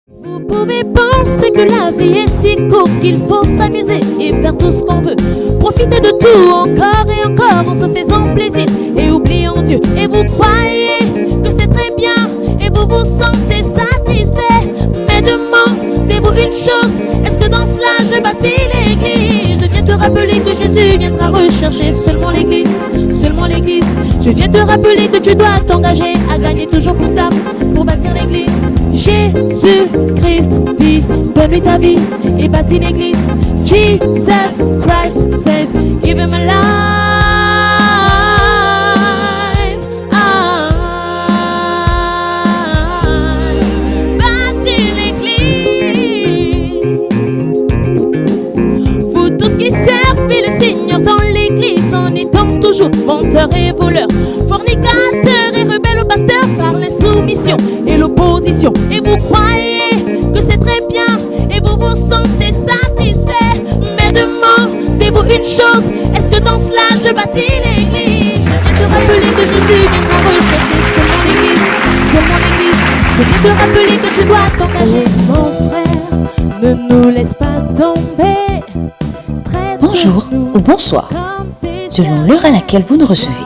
Vous pouvez penser que la vie est si courte qu'il faut s'amuser et faire tout ce qu'on veut. Profiter de tout encore et encore en se faisant plaisir et oubliant Dieu. Et vous croyez que c'est très bien et vous vous sentez satisfait. Mais demandez-vous une chose, est-ce que dans cela je bâtis l'église? Je viens te rappeler que Jésus viendra rechercher seulement l'église, seulement l'église. Je viens te rappeler que tu dois t'engager à gagner toujours plus d'âmes pour bâtir l'église. Jésus-Christ dit, donne-lui ta vie et bâtis l'église. Jesus Christ says, give him a life. Bâtis l'église. Vous tous qui servez le Seigneur dans l'église en étant toujours menteurs et voleurs, fornicateurs et rebelles au pasteur par l'insoumission et l'opposition. Et vous croyez que c'est très bien et vous vous sentez satisfait. Mais demandez-vous une chose, est-ce que dans cela je bâtis l'église? Je viens te rappeler que Jésus viendra rechercher seulement l'église, seulement l'église. Je viens te rappeler que tu dois t'engager. Mon frère, ne nous laisse pas tomber. Bonjour ou bonsoir, selon l'heure à laquelle vous nous recevez.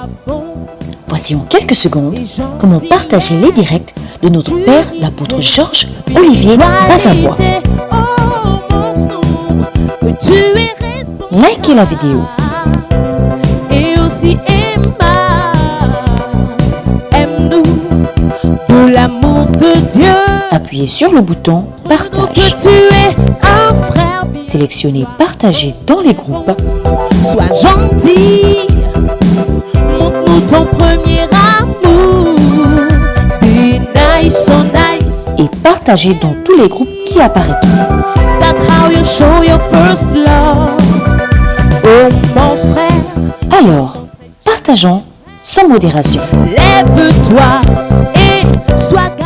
Voici en quelques secondes comment partager les directs de notre Père, l'apôtre Georges Olivier Bazabois. Likez la vidéo. Et aussi aime-nous pour l'amour de Dieu. Appuyez sur le bouton Partage. Que tu es un frère. Sélectionnez Partager dans les groupes. Sois gentil. Montre-nous ton premier amour. Be nice, so nice. Et partagez dans tous les groupes qui apparaîtront. That's how you show your first love. Oh mon frère. Alors, partageons sans modération. Lève-toi et sois calme.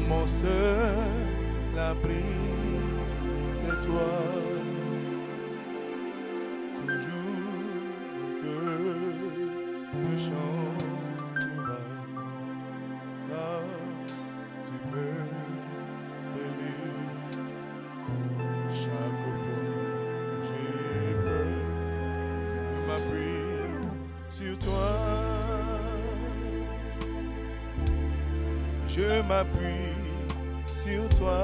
Mon seul abri, c'est toi. Toujours que je chanterai, car tu me délivres. Chaque fois que j'ai peur, je m'appuie sur toi. Je m'appuie sur toi,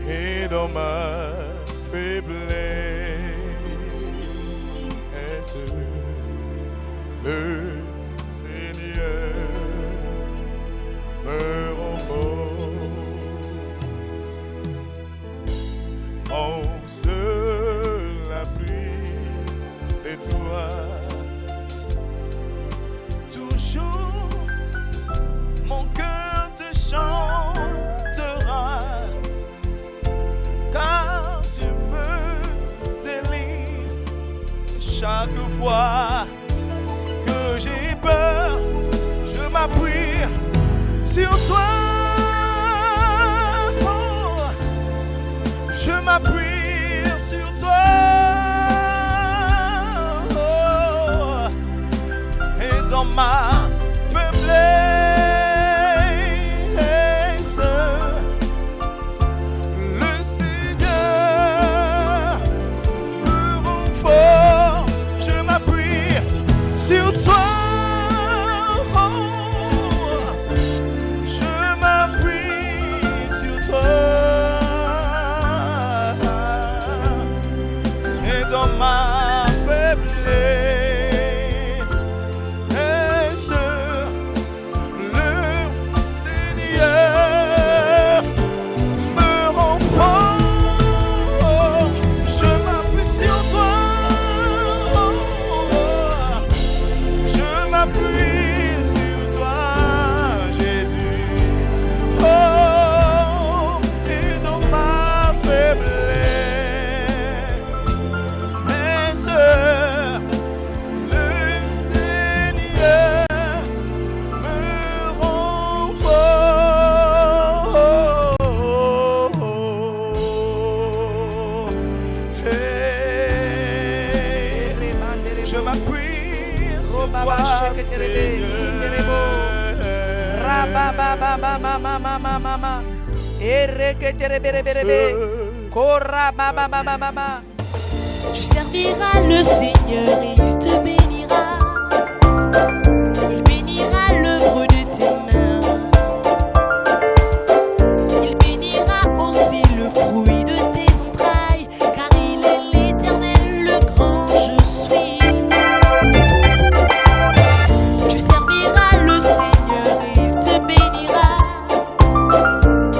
et dans ma faiblesse, le Seigneur me renforce. Mon seul abri, c'est toi. Toujours, mon cœur te chantera, car tu me délivres. Chaque fois que j'ai peur, je m'appuie sur toi. Oh, je m'appuie sur toi. Oh, et dans ma faiblesse, le Seigneur me renforce. Je m'appuie sur toi. Je m'appuie sur toi. Tu serviras le Seigneur et il te bénira. Il bénira l'œuvre de tes mains. Il bénira aussi le fruit de tes entrailles, car il est l'Éternel, le grand je suis. Tu serviras le Seigneur et il te bénira,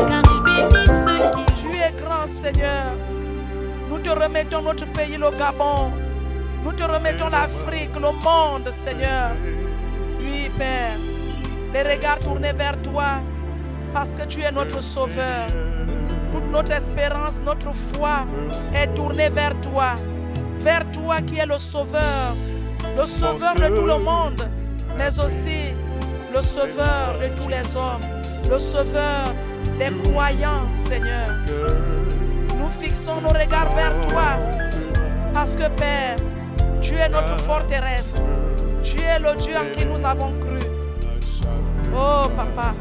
car il bénit ceux qui... Tu es grand, Seigneur. Nous te remettons notre pays, le Gabon. Nous te remettons l'Afrique, le monde, Seigneur. Oui, Père, les regards tournés vers toi, parce que tu es notre Sauveur. Toute notre espérance, notre foi est tournée vers toi. Vers toi qui es le Sauveur de tout le monde, mais aussi le Sauveur de tous les hommes, le Sauveur des croyants, Seigneur. Nous fixons nos regards vers toi, parce que Père, tu es notre forteresse. Tu es le Dieu en qui nous avons cru. Oh Papa,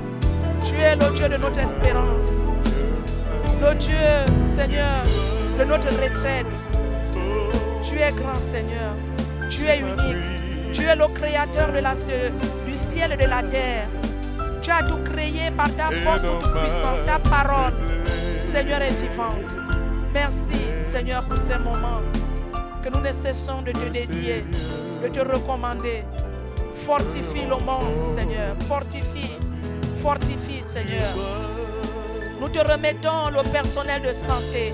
tu es le Dieu de notre espérance. Le Dieu, Seigneur, de notre retraite. Tu es grand, Seigneur. Tu es unique. Tu es le créateur du ciel et de la terre. Tu as tout créé par ta force toute puissante. Ta parole, Seigneur, est vivante. Merci, Seigneur, pour ces moments que nous ne cessons de te dédier, de te recommander. Fortifie le monde, Seigneur. Fortifie, Seigneur. Nous te remettons le personnel de santé.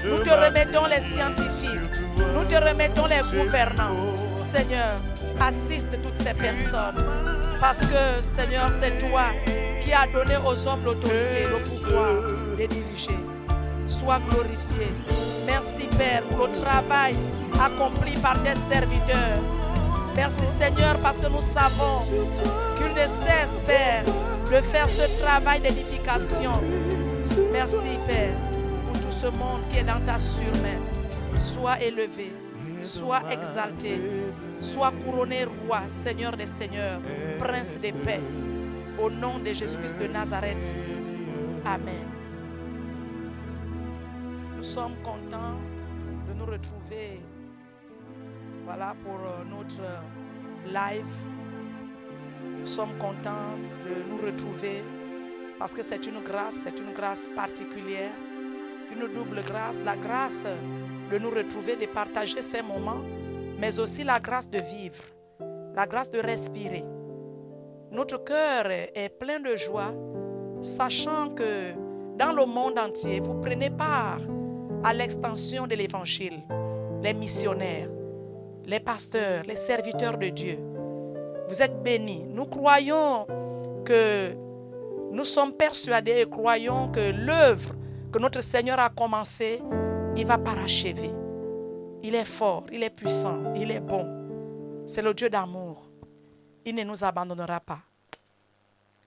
Nous te remettons les scientifiques. Nous te remettons les gouvernants. Seigneur, assiste toutes ces personnes. Parce que, Seigneur, c'est toi qui as donné aux hommes l'autorité, le pouvoir de les diriger. Sois glorifié. Merci, Père, pour le travail accompli par tes serviteurs. Merci, Seigneur, parce que nous savons qu'il ne cesse, Père, de faire ce travail d'édification. Merci, Père, pour tout ce monde qui est dans ta surmain. Sois élevé, sois exalté, sois couronné roi, Seigneur des seigneurs, prince des paix. Au nom de Jésus-Christ de Nazareth. Amen. Nous sommes contents de nous retrouver, voilà, pour notre live. Nous sommes contents de nous retrouver parce que c'est une grâce particulière, une double grâce, la grâce de nous retrouver, de partager ces moments, mais aussi la grâce de vivre, la grâce de respirer. Notre cœur est plein de joie, sachant que dans le monde entier, vous prenez part à l'extension de l'évangile, les missionnaires, les pasteurs, les serviteurs de Dieu. Vous êtes bénis. Nous croyons que nous sommes persuadés et croyons que l'œuvre que notre Seigneur a commencée, il va parachever. Il est fort, il est puissant, il est bon. C'est le Dieu d'amour. Il ne nous abandonnera pas.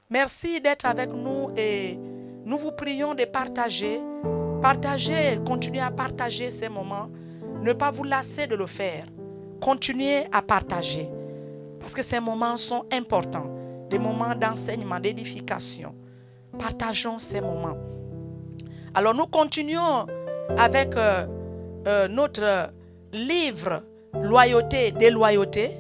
Merci d'être avec nous et nous vous prions de partager. Partagez, continuez à partager ces moments. Ne pas vous lasser de le faire. Continuez à partager. Parce que ces moments sont importants. Des moments d'enseignement, d'édification. Partageons ces moments. Alors nous continuons avec notre livre Loyauté, déloyauté.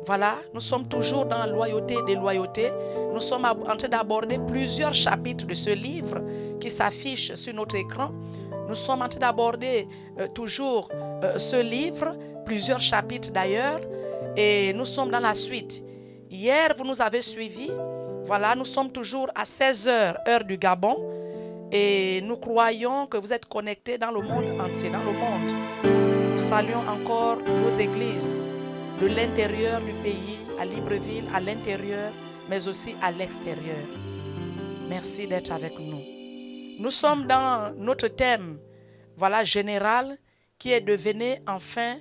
Voilà, nous sommes toujours dans loyauté, déloyauté. Nous sommes en train d'aborder plusieurs chapitres de ce livre qui s'affiche sur notre écran. Nous sommes en train d'aborder toujours ce livre, plusieurs chapitres d'ailleurs, et nous sommes dans la suite. Hier, vous nous avez suivis. Voilà, nous sommes toujours à 16h, heure du Gabon, et nous croyons que vous êtes connectés dans le monde entier, dans le monde. Nous saluons encore nos églises de l'intérieur du pays, à Libreville, à l'intérieur, mais aussi à l'extérieur. Merci d'être avec nous. Nous sommes dans notre thème, voilà, général, qui est devenez enfin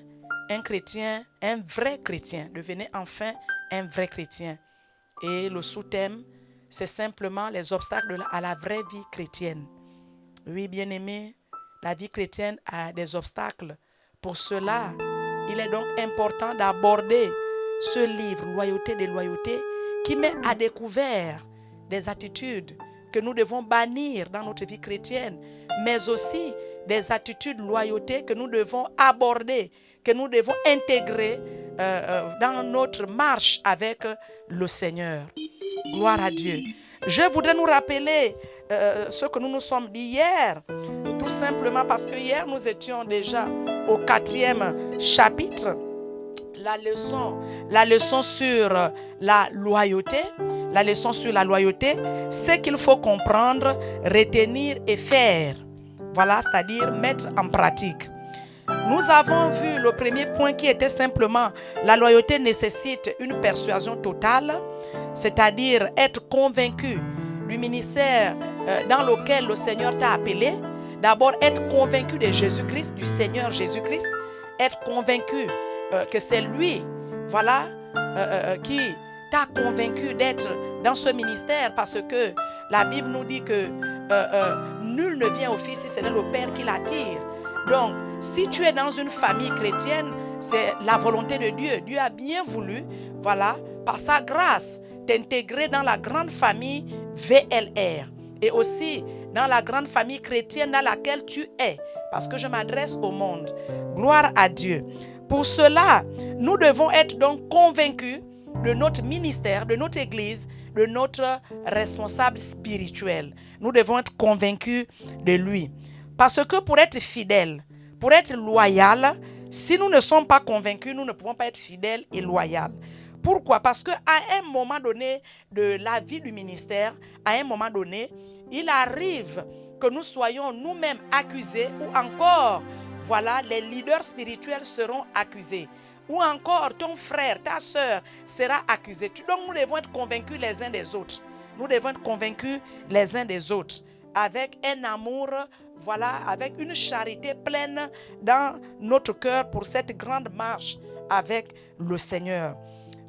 un chrétien, un vrai chrétien. Devenez enfin un vrai chrétien. Et le sous-thème, c'est simplement les obstacles à la vraie vie chrétienne. Oui, bien-aimés, la vie chrétienne a des obstacles. Pour cela, il est donc important d'aborder ce livre, Loyauté, déloyauté, qui met à découvert des attitudes que nous devons bannir dans notre vie chrétienne, mais aussi des attitudes de loyauté que nous devons aborder, que nous devons intégrer dans notre marche avec le Seigneur. Gloire à Dieu. Je voudrais nous rappeler ce que nous nous sommes dit hier, tout simplement parce que hier nous étions déjà au 4e chapitre, la leçon sur la loyauté. La leçon sur la loyauté, c'est qu'il faut comprendre, retenir et faire. Voilà, c'est-à-dire mettre en pratique. Nous avons vu le premier point qui était simplement la loyauté nécessite une persuasion totale, c'est-à-dire être convaincu du ministère dans lequel le Seigneur t'a appelé. D'abord, être convaincu de Jésus-Christ, du Seigneur Jésus-Christ, être convaincu que c'est lui, voilà, qui t'a convaincu d'être dans ce ministère, parce que la Bible nous dit que nul ne vient au Fils si ce n'est le Père qui l'attire. Donc, si tu es dans une famille chrétienne, c'est la volonté de Dieu. Dieu a bien voulu, voilà, par sa grâce, t'intégrer dans la grande famille VLR et aussi dans la grande famille chrétienne dans laquelle tu es, parce que je m'adresse au monde. Gloire à Dieu. Pour cela, nous devons être donc convaincus de notre ministère, de notre Église, de notre responsable spirituel. Nous devons être convaincus de lui. Parce que pour être fidèle, pour être loyal, si nous ne sommes pas convaincus, nous ne pouvons pas être fidèles et loyaux. Pourquoi? Parce qu'à un moment donné de la vie du ministère, à un moment donné, il arrive que nous soyons nous-mêmes accusés ou encore, voilà, les leaders spirituels seront accusés. Ou encore ton frère, ta soeur sera accusé. Donc nous devons être convaincus les uns des autres. Nous devons être convaincus les uns des autres. Avec un amour, voilà, avec une charité pleine dans notre cœur pour cette grande marche avec le Seigneur.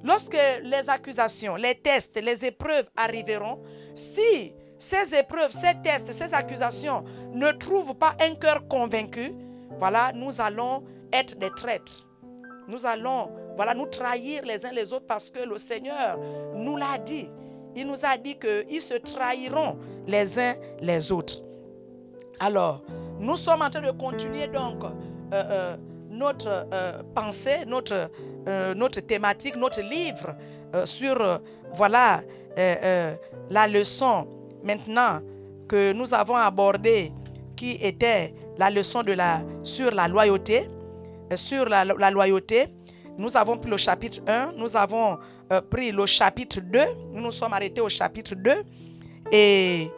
Lorsque les accusations, les tests, les épreuves arriveront, si ces épreuves, ces tests, ces accusations ne trouvent pas un cœur convaincu, voilà, nous allons être des traîtres. Nous allons, voilà, nous trahir les uns les autres parce que le Seigneur nous l'a dit. Il nous a dit qu'ils se trahiront les uns les autres. Alors, nous sommes en train de continuer donc notre pensée, notre thématique, notre livre sur, voilà, la leçon maintenant que nous avons abordée qui était la leçon sur la loyauté. Sur la loyauté, nous avons pris le chapitre 1, nous avons pris le chapitre 2, nous nous sommes arrêtés au chapitre 2. Et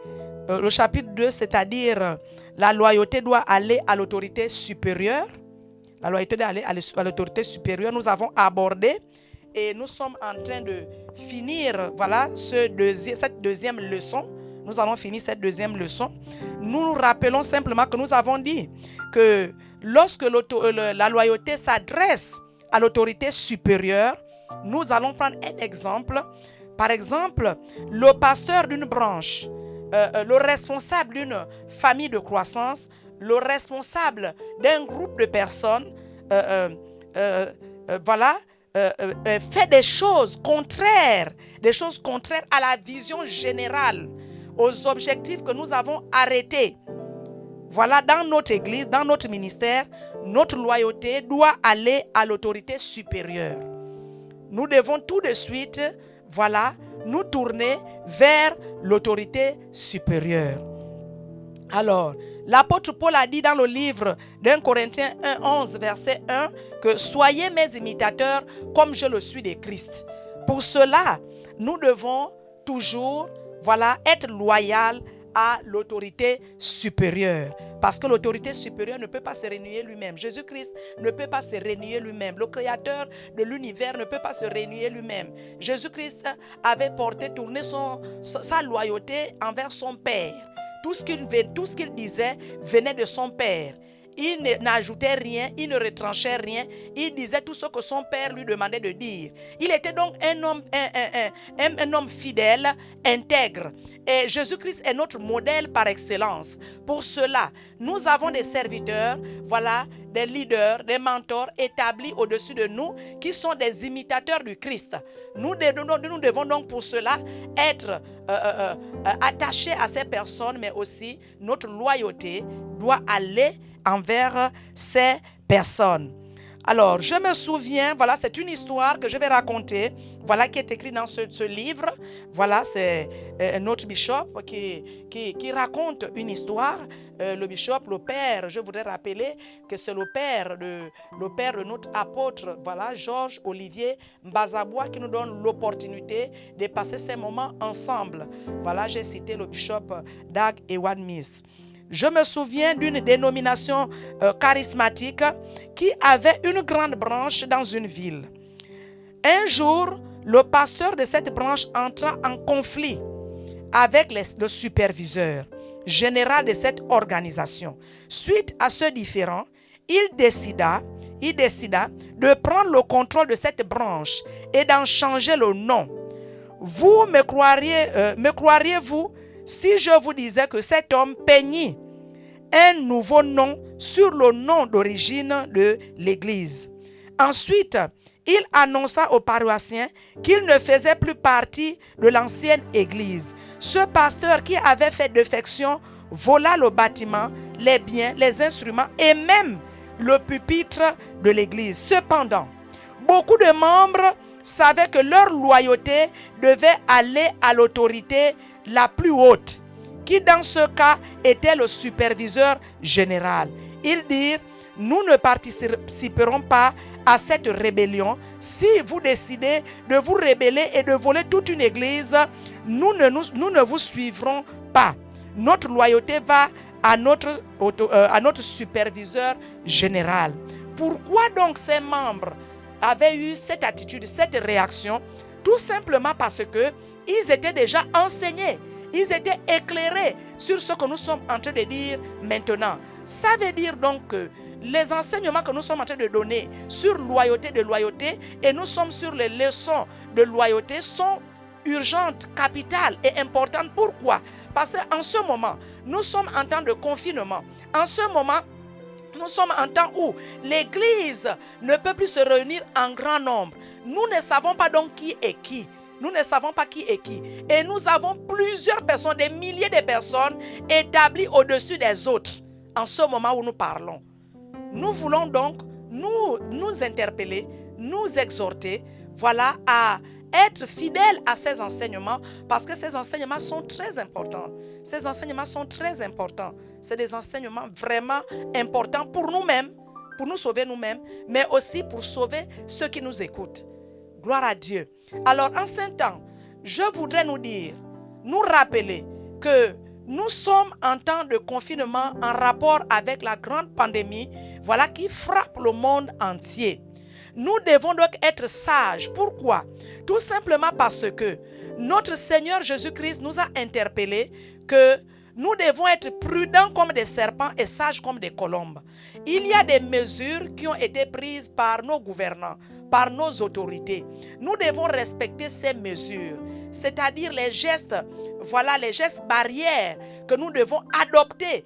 le chapitre 2, c'est-à-dire la loyauté doit aller à l'autorité supérieure. La loyauté doit aller à l'autorité supérieure, nous avons abordé et nous sommes en train de finir, voilà, cette deuxième leçon. Nous allons finir cette deuxième leçon. Nous nous rappelons simplement que nous avons dit que lorsque la loyauté s'adresse à l'autorité supérieure, nous allons prendre un exemple. Par exemple, le pasteur d'une branche, le responsable d'une famille de croissance, le responsable d'un groupe de personnes, fait des choses contraires à la vision générale, aux objectifs que nous avons arrêtés. Voilà, dans notre église, dans notre ministère, notre loyauté doit aller à l'autorité supérieure. Nous devons tout de suite, voilà, nous tourner vers l'autorité supérieure. Alors, l'apôtre Paul a dit dans le livre d'1 Corinthiens 1:11, verset 1, que soyez mes imitateurs comme je le suis de Christ. Pour cela, nous devons toujours, voilà, être loyal à l'autorité supérieure. Parce que l'autorité supérieure ne peut pas se renier lui-même. Jésus-Christ ne peut pas se renier lui-même. Le créateur de l'univers ne peut pas se renier lui-même. Jésus-Christ avait tourné sa loyauté envers son Père. Tout ce qu'il disait venait de son Père. Il n'ajoutait rien, il ne retranchait rien. Il disait tout ce que son père lui demandait de dire. Il était donc un homme fidèle, intègre. Et Jésus-Christ est notre modèle par excellence. Pour cela, nous avons des serviteurs, voilà, des leaders, des mentors établis au-dessus de nous qui sont des imitateurs du Christ. Nous devons donc pour cela être attachés à ces personnes, mais aussi notre loyauté doit aller envers ces personnes. Alors, je me souviens, voilà, c'est une histoire que je vais raconter, voilà, qui est écrite dans ce livre. Voilà, c'est notre bishop qui raconte une histoire. Le bishop, le père, je voudrais rappeler que c'est le père de notre apôtre, voilà, Georges Olivier Mbazaboua, qui nous donne l'opportunité de passer ces moments ensemble. Voilà, j'ai cité le bishop Dag Ewan Mills. Je me souviens d'une dénomination charismatique qui avait une grande branche dans une ville. Un jour, le pasteur de cette branche entra en conflit avec le superviseur général de cette organisation. Suite à ce différend, il décida de prendre le contrôle de cette branche et d'en changer le nom. Vous me croiriez-vous si je vous disais que cet homme peignit un nouveau nom sur le nom d'origine de l'Église. Ensuite, il annonça aux paroissiens qu'il ne faisait plus partie de l'ancienne Église. Ce pasteur qui avait fait défection vola le bâtiment, les biens, les instruments et même le pupitre de l'Église. Cependant, beaucoup de membres savaient que leur loyauté devait aller à l'autorité la plus haute, qui dans ce cas était le superviseur général. Ils dirent: nous ne participerons pas à cette rébellion. Si vous décidez de vous rebeller et de voler toute une église, nous ne vous suivrons pas. Notre loyauté va à notre superviseur général. Pourquoi donc ces membres avaient eu cette attitude, cette réaction? Tout simplement parce que ils étaient déjà enseignés. Ils étaient éclairés sur ce que nous sommes en train de dire maintenant. Ça veut dire donc que les enseignements que nous sommes en train de donner sur loyauté, et nous sommes sur les leçons de loyauté sont urgentes, capitales et importantes. Pourquoi? Parce qu'en ce moment, nous sommes en temps de confinement. En ce moment, nous sommes en temps où l'Église ne peut plus se réunir en grand nombre. Nous ne savons pas donc qui est qui. Nous ne savons pas qui est qui. Et nous avons plusieurs personnes, des milliers de personnes établies au-dessus des autres en ce moment où nous parlons. Nous voulons donc nous interpeller, nous exhorter, voilà, à être fidèles à ces enseignements parce que ces enseignements sont très importants. Ces enseignements sont très importants. C'est des enseignements vraiment importants pour nous-mêmes, pour nous sauver nous-mêmes, mais aussi pour sauver ceux qui nous écoutent. Gloire à Dieu. Alors, en ce temps, je voudrais nous rappeler que nous sommes en temps de confinement en rapport avec la grande pandémie, voilà, qui frappe le monde entier. Nous devons donc être sages. Pourquoi? Tout simplement parce que notre Seigneur Jésus-Christ nous a interpellés que nous devons être prudents comme des serpents et sages comme des colombes. Il y a des mesures qui ont été prises par nos gouvernants, par nos autorités. Nous devons respecter ces mesures, c'est-à-dire les gestes, voilà, les gestes barrières que nous devons adopter.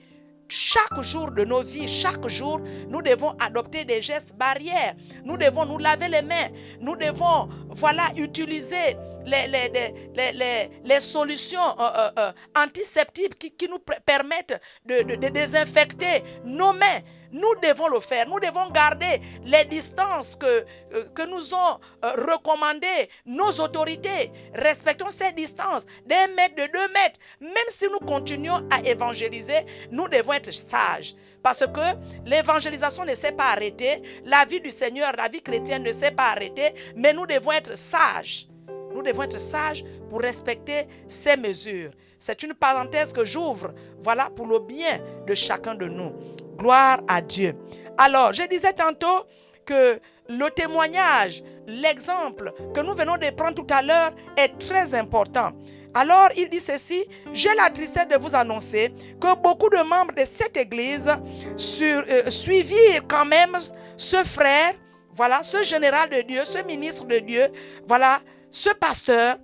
Chaque jour de nos vies, chaque jour, nous devons adopter des gestes barrières. Nous devons nous laver les mains. Nous devons, voilà, utiliser les solutions antiseptiques qui nous permettent de désinfecter nos mains. Nous devons le faire. Nous devons garder les distances que nous ont recommandées nos autorités. Respectons ces distances d'1 mètre, de 2 mètres. Même si nous continuons à évangéliser, nous devons être sages. Parce que l'évangélisation ne s'est pas arrêtée. La vie du Seigneur, la vie chrétienne ne s'est pas arrêtée. Mais nous devons être sages. Nous devons être sages pour respecter ces mesures. C'est une parenthèse que j'ouvre, voilà, pour le bien de chacun de nous. Gloire à Dieu. Alors, je disais tantôt que le témoignage, l'exemple que nous venons de prendre tout à l'heure est très important. Alors, il dit ceci: j'ai la tristesse de vous annoncer que beaucoup de membres de cette église suivirent quand même ce frère, voilà, ce général de Dieu, ce ministre de Dieu, voilà, ce pasteur.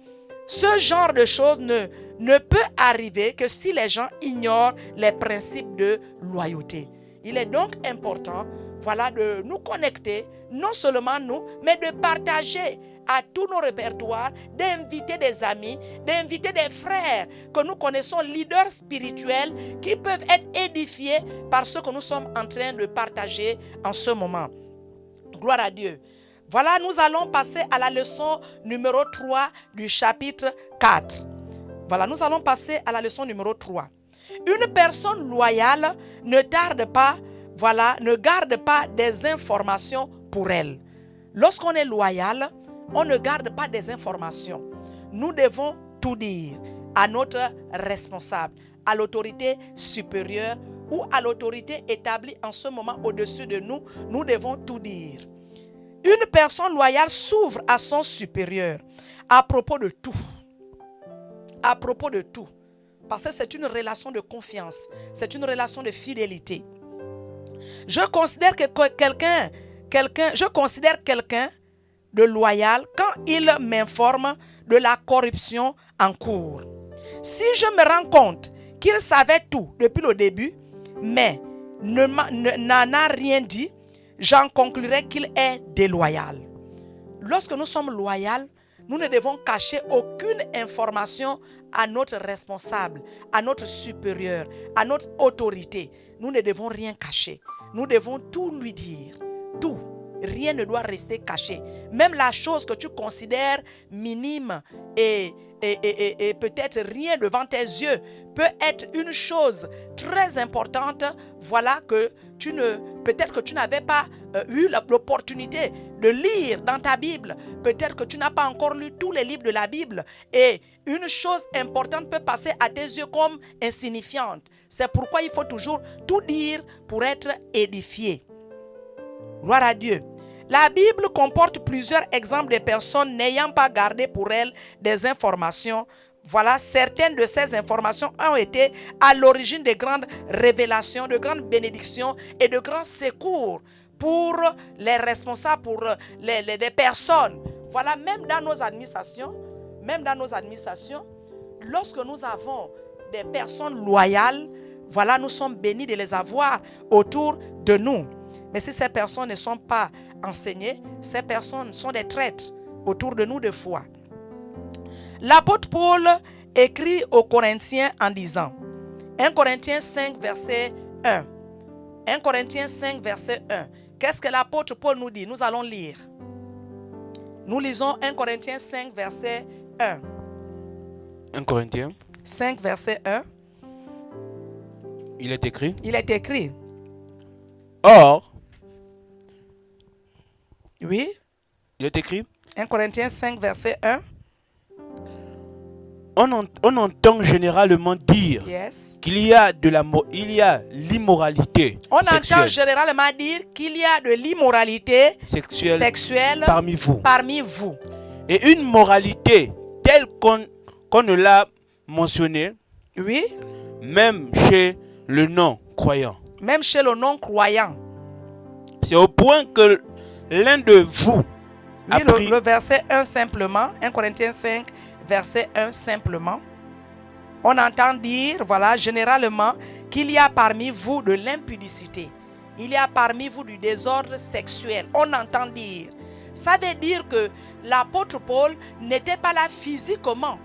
Ce genre de choses ne peut arriver que si les gens ignorent les principes de loyauté. Il est donc important voilà, de nous connecter, non seulement nous, mais de partager à tous nos répertoires, d'inviter des amis, d'inviter des frères que nous connaissons, leaders spirituels, qui peuvent être édifiés par ce que nous sommes en train de partager en ce moment. Gloire à Dieu. Voilà, nous allons passer à la leçon numéro 3 du chapitre 4. Voilà, nous allons passer à la leçon numéro 3. Une personne loyale ne tarde pas, voilà, ne garde pas des informations pour elle. Lorsqu'on est loyal, on ne garde pas des informations. Nous devons tout dire à notre responsable, à l'autorité supérieure ou à l'autorité établie en ce moment au-dessus de nous. Nous devons tout dire. Une personne loyale s'ouvre à son supérieur à propos de tout. À propos de tout. Parce que c'est une relation de confiance. C'est une relation de fidélité. Je considère quelqu'un de loyal quand il m'informe de la corruption en cours. Si je me rends compte qu'il savait tout depuis le début, mais n'en a rien dit, j'en conclurai qu'il est déloyal. Lorsque nous sommes loyaux, nous ne devons cacher aucune information à notre responsable, à notre supérieur, à notre autorité. Nous ne devons rien cacher. Nous devons tout lui dire. Tout. Rien ne doit rester caché. Même la chose que tu considères minime et peut-être rien devant tes yeux peut être une chose très importante. Voilà que peut-être que tu n'avais pas eu l'opportunité de lire dans ta Bible. Peut-être que tu n'as pas encore lu tous les livres de la Bible. Et une chose importante peut passer à tes yeux comme insignifiante. C'est pourquoi il faut toujours tout dire pour être édifié. Gloire à Dieu. La Bible comporte plusieurs exemples de personnes n'ayant pas gardé pour elles des informations. Voilà, certaines de ces informations ont été à l'origine de grandes révélations, de grandes bénédictions et de grands secours pour les responsables, pour les personnes. Voilà, même dans nos administrations, lorsque nous avons des personnes loyales, voilà, nous sommes bénis de les avoir autour de nous. Mais si ces personnes ne sont pas enseignées, ces personnes sont des traîtres autour de nous de foi. L'apôtre Paul écrit aux Corinthiens en disant, 1 Corinthiens 5, verset 1. 1 Corinthiens 5, verset 1. Qu'est-ce que l'apôtre Paul nous dit? Nous allons lire. Nous lisons 1 Corinthiens 5, verset 1. 1 Corinthiens 5, verset 1. Il est écrit. Il est écrit. Or, oui. il est écrit. 1 Corinthiens 5, verset 1. On entend généralement dire Yes. qu'il y a l'immoralité On sexuelle, entend généralement dire qu'il y a de l'immoralité sexuelle parmi vous. Et une moralité telle qu'on ne l'a mentionnée, oui, même chez le non-croyant. même chez le non-croyant. C'est au point que l'un de vous a Oui, pris le verset 1 simplement, 1 Corinthiens 5, verset 1 simplement. On entend dire, voilà, généralement, qu'il y a parmi vous de l'impudicité. Il y a parmi vous du désordre sexuel. On entend dire. Ça veut dire que l'apôtre Paul n'était pas là physiquement.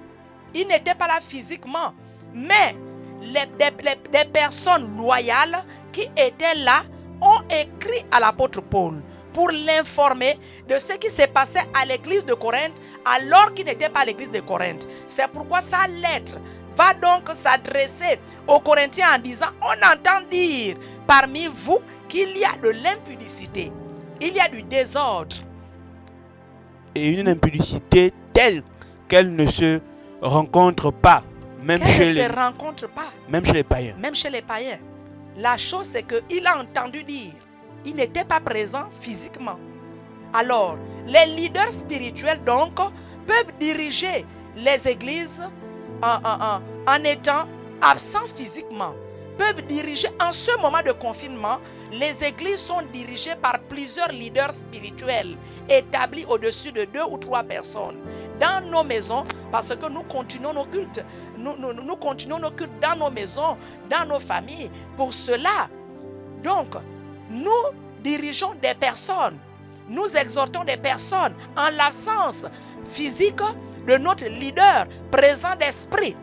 Il n'était pas là physiquement. Mais des personnes loyales qui étaient là ont écrit à l'apôtre Paul pour l'informer de ce qui s'est passé à l'église de Corinthe alors qu'il n'était pas à l'église de Corinthe. C'est pourquoi sa lettre va donc s'adresser aux Corinthiens en disant, on entend dire parmi vous qu'il y a de l'impudicité, il y a du désordre. et une impudicité telle qu'elle ne se rencontre pas, même chez les païens. Même chez les païens. La chose, c'est qu'il a entendu dire, il n'était pas présent physiquement. Alors, les leaders spirituels, donc, peuvent diriger les églises en étant absents physiquement. Peuvent diriger, en ce moment de confinement, les églises sont dirigées par plusieurs leaders spirituels établis au-dessus de 2 ou 3 personnes. Dans nos maisons, parce que nous continuons nos cultes. Nous continuons nos cultes dans nos maisons, dans nos familles. Pour cela, donc, nous dirigeons des personnes. Nous exhortons des personnes en l'absence physique de notre leader présent d'esprit.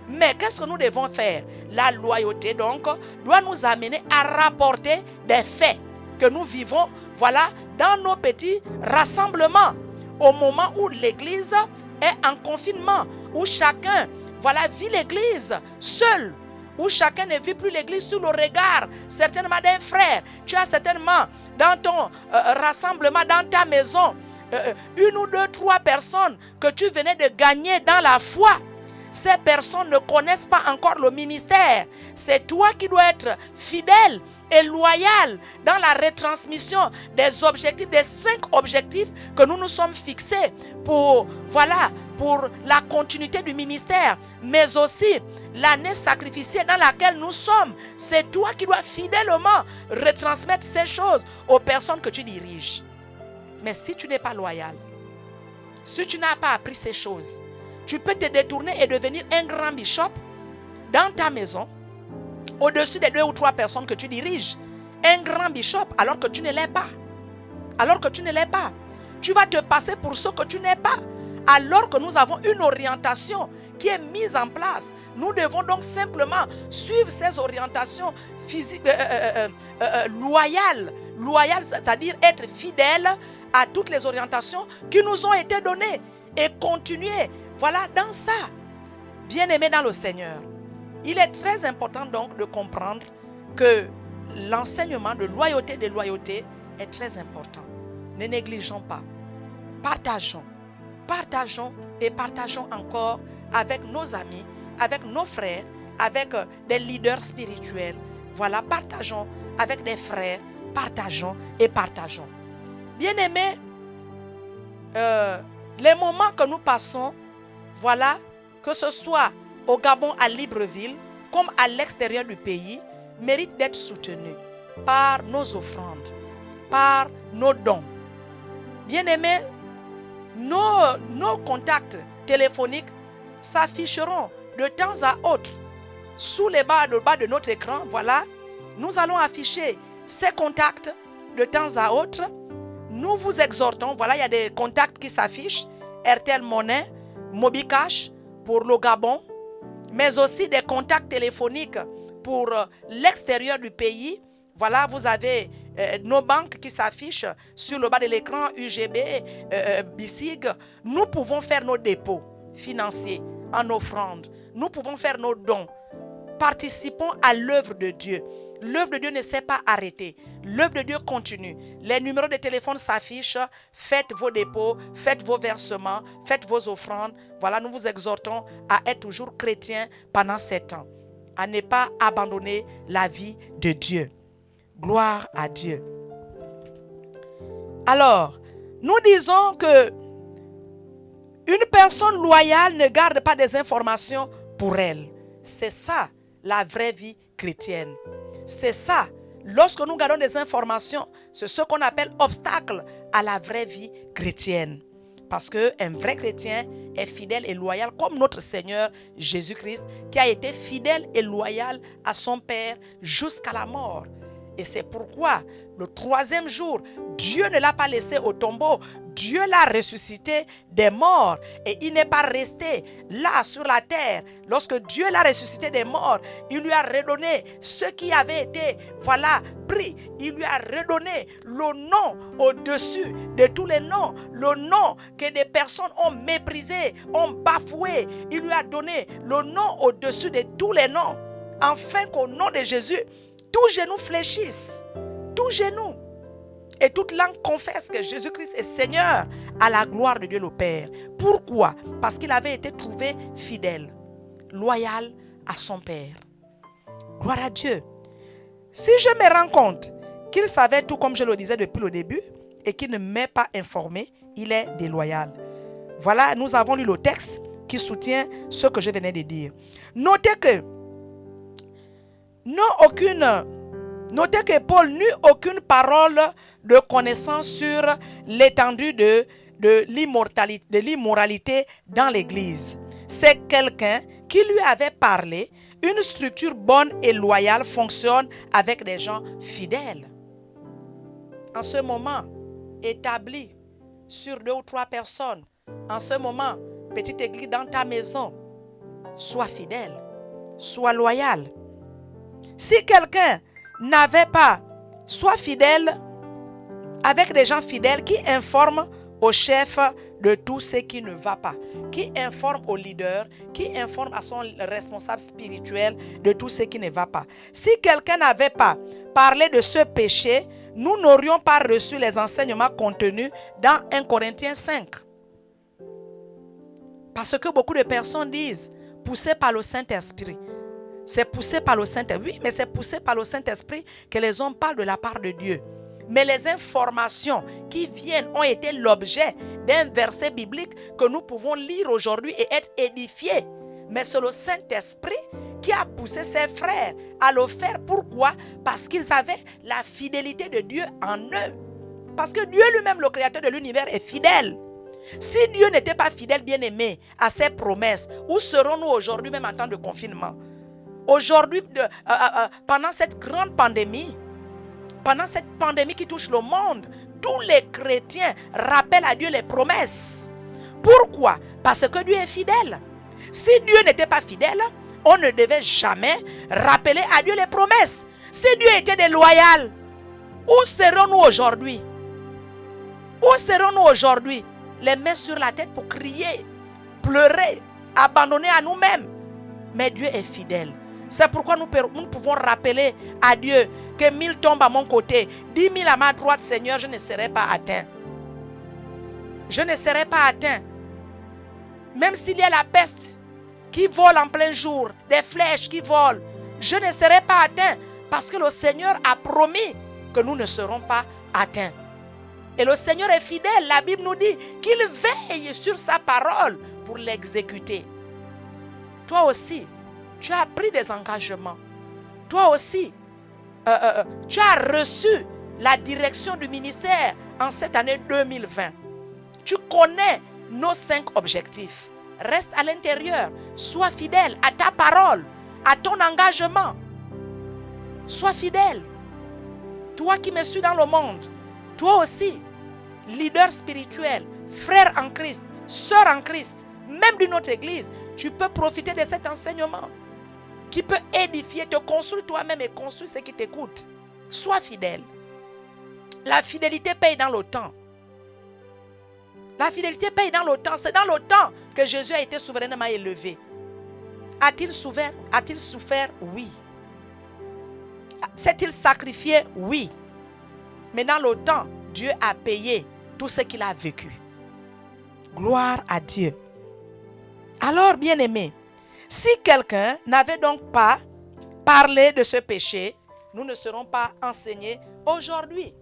Mais qu'est-ce que nous devons faire? La loyauté, donc, doit nous amener à rapporter des faits que nous vivons, voilà, dans nos petits rassemblements. Au moment où l'église est en confinement, où chacun, voilà, vit l'église seul, où chacun ne vit plus l'église sous le regard, certainement d'un frère. Tu as certainement dans ton rassemblement, dans ta maison, une ou deux, trois personnes que tu venais de gagner dans la foi. Ces personnes ne connaissent pas encore le ministère. C'est toi qui dois être fidèle et loyal dans la retransmission des objectifs, des 5 objectifs que nous nous sommes fixés pour, voilà, pour la continuité du ministère, mais aussi l'année sacrificielle dans laquelle nous sommes. C'est toi qui dois fidèlement retransmettre ces choses aux personnes que tu diriges. Mais si tu n'es pas loyal, si tu n'as pas appris ces choses, tu peux te détourner et devenir un grand bishop dans ta maison, au-dessus des 2 ou 3 personnes que tu diriges. Un grand bishop alors que tu ne l'es pas. Alors que tu ne l'es pas. Tu vas te passer pour ce que tu n'es pas. Alors que nous avons une orientation qui est mise en place. Nous devons donc simplement suivre ces orientations physiques, loyales. Loyales, c'est-à-dire être fidèles à toutes les orientations qui nous ont été données. Et continuer, voilà, dans ça. Bien-aimés dans le Seigneur, il est très important donc de comprendre que l'enseignement de loyauté, est très important. Ne négligeons pas. Partageons et partageons encore avec nos amis, avec nos frères, avec des leaders spirituels. Voilà, partageons avec des frères, partageons et partageons. Bien-aimés, les moments que nous passons, voilà, que ce soit au Gabon, à Libreville, comme à l'extérieur du pays, méritent d'être soutenus par nos offrandes, par nos dons. Bien-aimés, nos contacts téléphoniques s'afficheront de temps à autre sous le bas de notre écran. Voilà, nous allons afficher ces contacts de temps à autre. Nous vous exhortons, voilà, il y a des contacts qui s'affichent, RTL Monnaie, Mobicash pour le Gabon, mais aussi des contacts téléphoniques pour l'extérieur du pays. Voilà, vous avez nos banques qui s'affichent sur le bas de l'écran, UGB, BICIG. Nous pouvons faire nos dépôts financiers en offrande. Nous pouvons faire nos dons. Participons à l'œuvre de Dieu. L'œuvre de Dieu ne s'est pas arrêtée. L'œuvre de Dieu continue. Les numéros de téléphone s'affichent. Faites vos dépôts, faites vos versements, faites vos offrandes. Voilà, nous vous exhortons à être toujours chrétiens pendant ces temps. À ne pas abandonner la vie de Dieu. Gloire à Dieu. Alors, nous disons que une personne loyale ne garde pas des informations pour elle. C'est ça, la vraie vie chrétienne. C'est ça, lorsque nous gardons des informations, c'est ce qu'on appelle obstacle à la vraie vie chrétienne. Parce qu'un vrai chrétien est fidèle et loyal comme notre Seigneur Jésus-Christ qui a été fidèle et loyal à son Père jusqu'à la mort. Et c'est pourquoi le 3e jour, Dieu ne l'a pas laissé au tombeau. Dieu l'a ressuscité des morts et il n'est pas resté là sur la terre. Lorsque Dieu l'a ressuscité des morts, il lui a redonné ce qui avait été, voilà, pris. Il lui a redonné le nom au-dessus de tous les noms, le nom que des personnes ont méprisé, ont bafoué. Il lui a donné le nom au-dessus de tous les noms, afin qu'au nom de Jésus, tout genou fléchisse, tout genou. Et toute langue confesse que Jésus-Christ est Seigneur à la gloire de Dieu le Père. Pourquoi? Parce qu'il avait été trouvé fidèle, loyal à son Père. Gloire à Dieu. Si je me rends compte qu'il savait tout comme je le disais depuis le début et qu'il ne m'est pas informé, il est déloyal. Voilà, nous avons lu le texte qui soutient ce que je venais de dire. Notez que Paul n'eut aucune parole de connaissance sur l'étendue de l'immoralité dans l'Église. C'est quelqu'un qui lui avait parlé. Une structure bonne et loyale fonctionne avec des gens fidèles. en ce moment, établi sur 2 ou 3 personnes, en ce moment, petite église dans ta maison, sois fidèle, sois loyal. Si quelqu'un n'avait pas, sois fidèle avec des gens fidèles qui informent au chef de tout ce qui ne va pas, qui informe au leader, qui informe à son responsable spirituel de tout ce qui ne va pas. Si quelqu'un n'avait pas parlé de ce péché, nous n'aurions pas reçu les enseignements contenus dans 1 Corinthiens 5. Parce que beaucoup de personnes disent, poussé par le Saint-Esprit. C'est poussé par le Saint-Esprit. Oui, mais c'est poussé par le Saint-Esprit que les hommes parlent de la part de Dieu. Mais les informations qui viennent ont été l'objet d'un verset biblique que nous pouvons lire aujourd'hui et être édifiés. Mais c'est le Saint-Esprit qui a poussé ses frères à le faire. Pourquoi? Parce qu'ils avaient la fidélité de Dieu en eux. Parce que Dieu lui-même, le créateur de l'univers, est fidèle. Si Dieu n'était pas fidèle, bien-aimé, à ses promesses, où serons-nous aujourd'hui même en temps de confinement? Aujourd'hui, pendant cette grande pandémie, qui touche le monde, tous les chrétiens rappellent à Dieu les promesses. Pourquoi? Parce que Dieu est fidèle. Si Dieu n'était pas fidèle, on ne devait jamais rappeler à Dieu les promesses. Si Dieu était déloyal, où serons-nous aujourd'hui? Où serons-nous aujourd'hui? Les mains sur la tête pour crier, pleurer, abandonner à nous-mêmes. Mais Dieu est fidèle. C'est pourquoi nous pouvons rappeler à Dieu que 1000 tombent à mon côté, 10 000 à ma droite, Seigneur, je ne serai pas atteint. Je ne serai pas atteint. Même s'il y a la peste qui vole en plein jour, des flèches qui volent, je ne serai pas atteint parce que le Seigneur a promis que nous ne serons pas atteints. Et le Seigneur est fidèle. La Bible nous dit qu'il veille sur sa parole pour l'exécuter. Toi aussi, tu as pris des engagements. Toi aussi, tu as reçu la direction du ministère en cette année 2020. Tu connais nos 5 objectifs. Reste à l'intérieur. Sois fidèle à ta parole, à ton engagement. Sois fidèle. Toi qui me suis dans le monde, toi aussi, leader spirituel, frère en Christ, sœur en Christ, même d'une autre église, tu peux profiter de cet enseignement qui peut édifier, te construire toi-même et construire ceux qui t'écoutent. Sois fidèle. La fidélité paye dans le temps. La fidélité paye dans le temps. C'est dans le temps que Jésus a été souverainement élevé. A-t-il souffert? Oui. S'est-il sacrifié? Oui. Mais dans le temps, Dieu a payé tout ce qu'il a vécu. Gloire à Dieu. Alors, bien-aimés, si quelqu'un n'avait donc pas parlé de ce péché, nous ne serons pas enseignés aujourd'hui.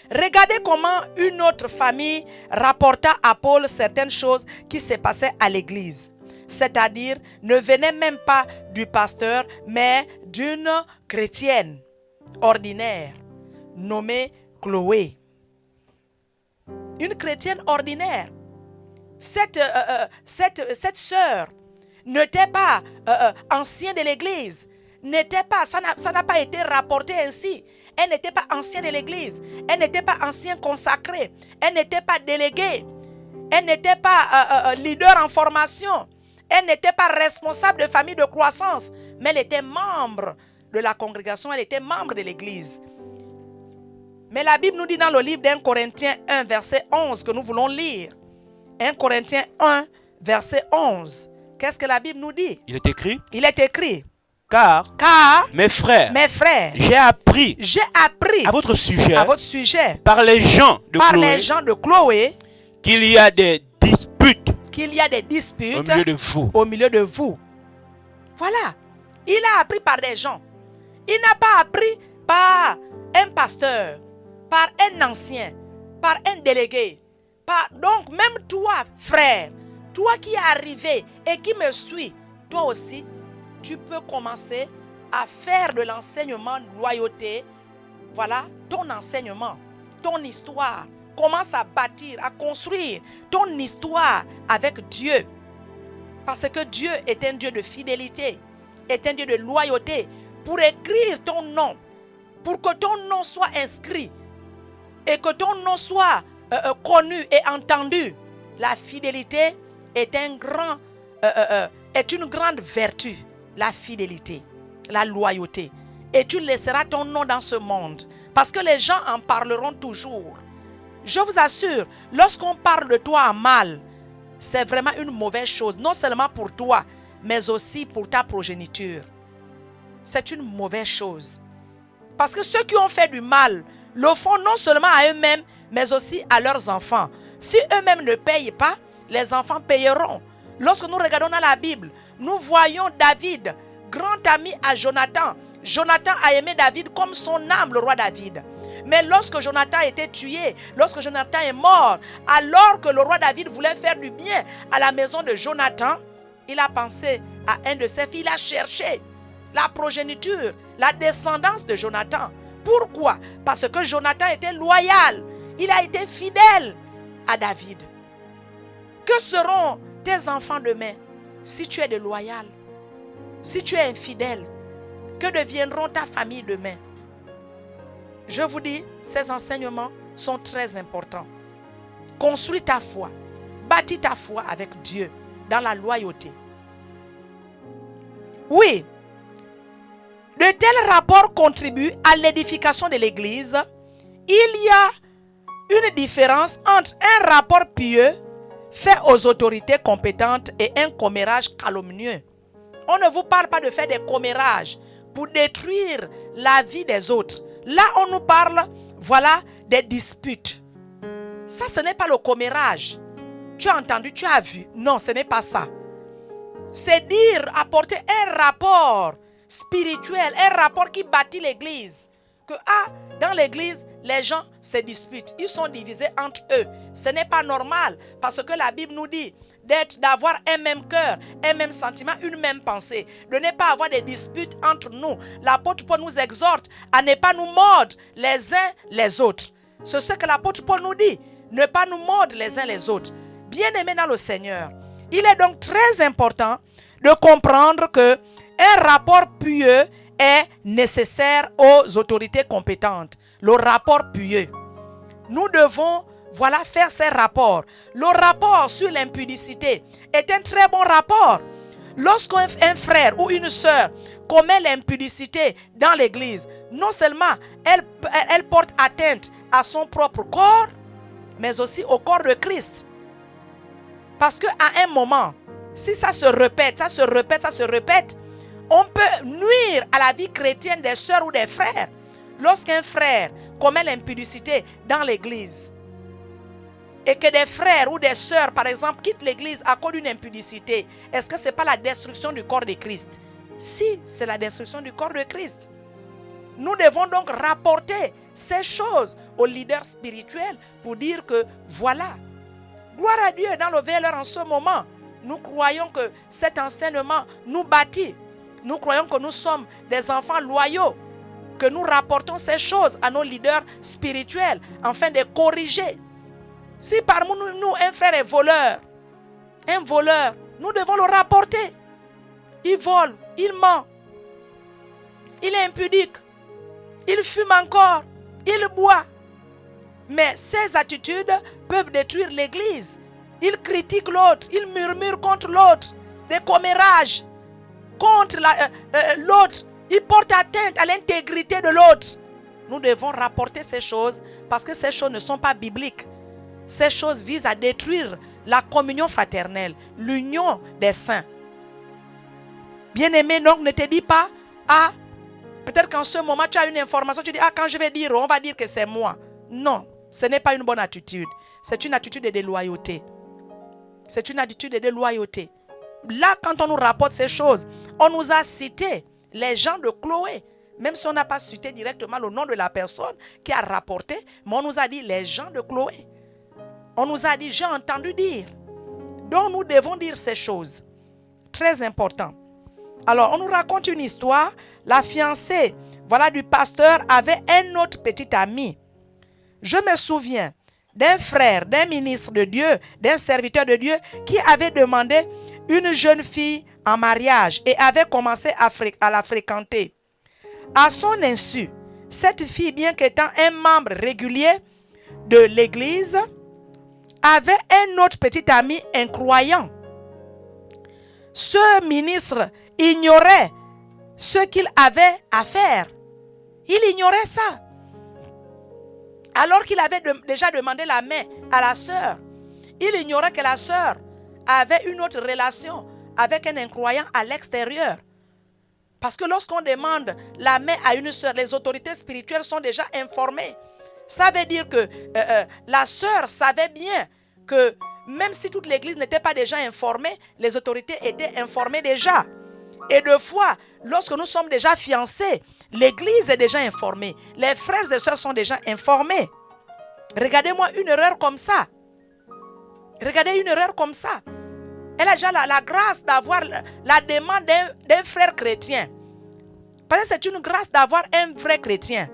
Regardez comment une autre famille rapporta à Paul certaines choses qui se passaient à l'église. C'est-à-dire, ne venait même pas du pasteur, mais d'une chrétienne ordinaire nommée Chloé. Une chrétienne ordinaire. Cette sœur n'était pas ancienne de l'église. Ça n'a pas été rapporté ainsi. Elle n'était pas ancienne de l'église. Elle n'était pas ancienne consacrée. Elle n'était pas déléguée. Elle n'était pas leader en formation. Elle n'était pas responsable de famille de croissance. Mais elle était membre de la congrégation. Elle était membre de l'église. Mais la Bible nous dit dans le livre d'1 Corinthiens 1, verset 11, que nous voulons lire. 1 Corinthiens 1, verset 11. Qu'est-ce que la Bible nous dit? Il est écrit. Il est écrit. Car mes frères, j'ai appris à votre sujet, par les gens de Chloé, qu'il y a des disputes, au milieu de vous. Voilà. Il a appris par des gens. Il n'a pas appris par un pasteur, par un ancien, par un délégué. Donc même toi, frère, toi qui es arrivé et qui me suis, toi aussi, tu peux commencer à faire de l'enseignement de loyauté. Voilà ton enseignement, ton histoire. Commence à bâtir, à construire ton histoire avec Dieu. Parce que Dieu est un Dieu de fidélité, est un Dieu de loyauté. Pour écrire ton nom pour que ton nom soit inscrit et que ton nom soit connu et entendu, la fidélité est une grande vertu. La fidélité, la loyauté. Et tu laisseras ton nom dans ce monde. Parce que les gens en parleront toujours. Je vous assure, lorsqu'on parle de toi en mal, c'est vraiment une mauvaise chose. Non seulement pour toi, mais aussi pour ta progéniture. C'est une mauvaise chose. Parce que ceux qui ont fait du mal le font non seulement à eux-mêmes, mais aussi à leurs enfants. Si eux-mêmes ne payent pas, les enfants payeront. Lorsque nous regardons dans la Bible, nous voyons David, grand ami à Jonathan. Jonathan a aimé David comme son âme, le roi David. Mais lorsque Jonathan a été tué, lorsque Jonathan est mort, alors que le roi David voulait faire du bien à la maison de Jonathan, il a pensé à un de ses filles, il a cherché la progéniture, la descendance de Jonathan. Pourquoi? Parce que Jonathan était loyal, il a été fidèle à David. Que seront tes enfants demain si tu es déloyal, si tu es infidèle? Que deviendront ta famille demain? Je vous dis, ces enseignements sont très importants. Construis ta foi, bâtis ta foi avec Dieu dans la loyauté. Oui, de tels rapports contribuent à l'édification de l'Église. Il y a une différence entre un rapport pieux fait aux autorités compétentes et un commérage calomnieux. On ne vous parle pas de faire des commérages pour détruire la vie des autres. Là, on nous parle, voilà, des disputes. Ça, ce n'est pas le commérage. Tu as entendu, tu as vu. Non, ce n'est pas ça. C'est dire, apporter un rapport spirituel, un rapport qui bâtit l'église. Que, dans l'église, les gens se disputent. Ils sont divisés entre eux. Ce n'est pas normal parce que la Bible nous dit d'avoir un même cœur, un même sentiment, une même pensée. De ne pas avoir des disputes entre nous. L'apôtre Paul nous exhorte à ne pas nous mordre les uns les autres. C'est ce que l'apôtre Paul nous dit. Ne pas nous mordre les uns les autres. Bien-aimés dans le Seigneur, il est donc très important de comprendre que un rapport pieux est nécessaire aux autorités compétentes. Le rapport pieux. Nous devons faire ces rapports. Le rapport sur l'impudicité est un très bon rapport. Lorsqu'un frère ou une sœur commet l'impudicité dans l'église, non seulement elle porte atteinte à son propre corps, mais aussi au corps de Christ. Parce qu'à un moment, si ça se répète, on peut nuire à la vie chrétienne des sœurs ou des frères. Lorsqu'un frère commet l'impudicité dans l'église et que des frères ou des sœurs, par exemple, quittent l'église à cause d'une impudicité, est-ce que ce n'est pas la destruction du corps de Christ? Si, c'est la destruction du corps de Christ. Nous devons donc rapporter ces choses aux leaders spirituels pour dire que voilà, gloire à Dieu dans le veilleur en ce moment. Nous croyons que cet enseignement nous bâtit. Nous croyons que nous sommes des enfants loyaux, que nous rapportons ces choses à nos leaders spirituels afin de corriger. Si parmi nous un frère est voleur, nous devons le rapporter. Il vole, il ment, il est impudique, il fume encore, il boit. Mais ces attitudes peuvent détruire l'église. Il critique l'autre, il murmure contre l'autre, des commérages contre l'autre. Il porte atteinte à l'intégrité de l'autre. Nous devons rapporter ces choses parce que ces choses ne sont pas bibliques. Ces choses visent à détruire la communion fraternelle, l'union des saints. Bien-aimé, donc ne te dis pas, peut-être qu'en ce moment tu as une information, tu dis, quand je vais dire, on va dire que c'est moi. Non, ce n'est pas une bonne attitude. C'est une attitude de déloyauté. C'est une attitude de déloyauté. Là, quand on nous rapporte ces choses, on nous a cité les gens de Chloé. Même si on n'a pas cité directement le nom de la personne qui a rapporté, mais on nous a dit les gens de Chloé. On nous a dit, j'ai entendu dire. Donc nous devons dire ces choses. Très important. Alors, on nous raconte une histoire. La fiancée, du pasteur avait un autre petit ami. Je me souviens d'un frère, d'un ministre de Dieu, d'un serviteur de Dieu qui avait demandé une jeune fille en mariage et avait commencé à la fréquenter. À son insu, cette fille, bien qu'étant un membre régulier de l'église, avait un autre petit ami incroyant. Ce ministre ignorait ce qu'il avait à faire. Il ignorait ça. Alors qu'il avait déjà demandé la main à la sœur, il ignorait que la sœur avait une autre relation avec un incroyant à l'extérieur. Parce que lorsqu'on demande la main à une sœur, les autorités spirituelles sont déjà informées. Ça veut dire que la sœur savait bien que même si toute l'église n'était pas déjà informée, les autorités étaient informées déjà. Et deux fois, lorsque nous sommes déjà fiancés, l'église est déjà informée. Les frères et sœurs sont déjà informés. Regardez-moi une erreur comme ça. Regardez une erreur comme ça. Elle a déjà la grâce d'avoir la demande d'un frère chrétien. Parce que c'est une grâce d'avoir un vrai chrétien.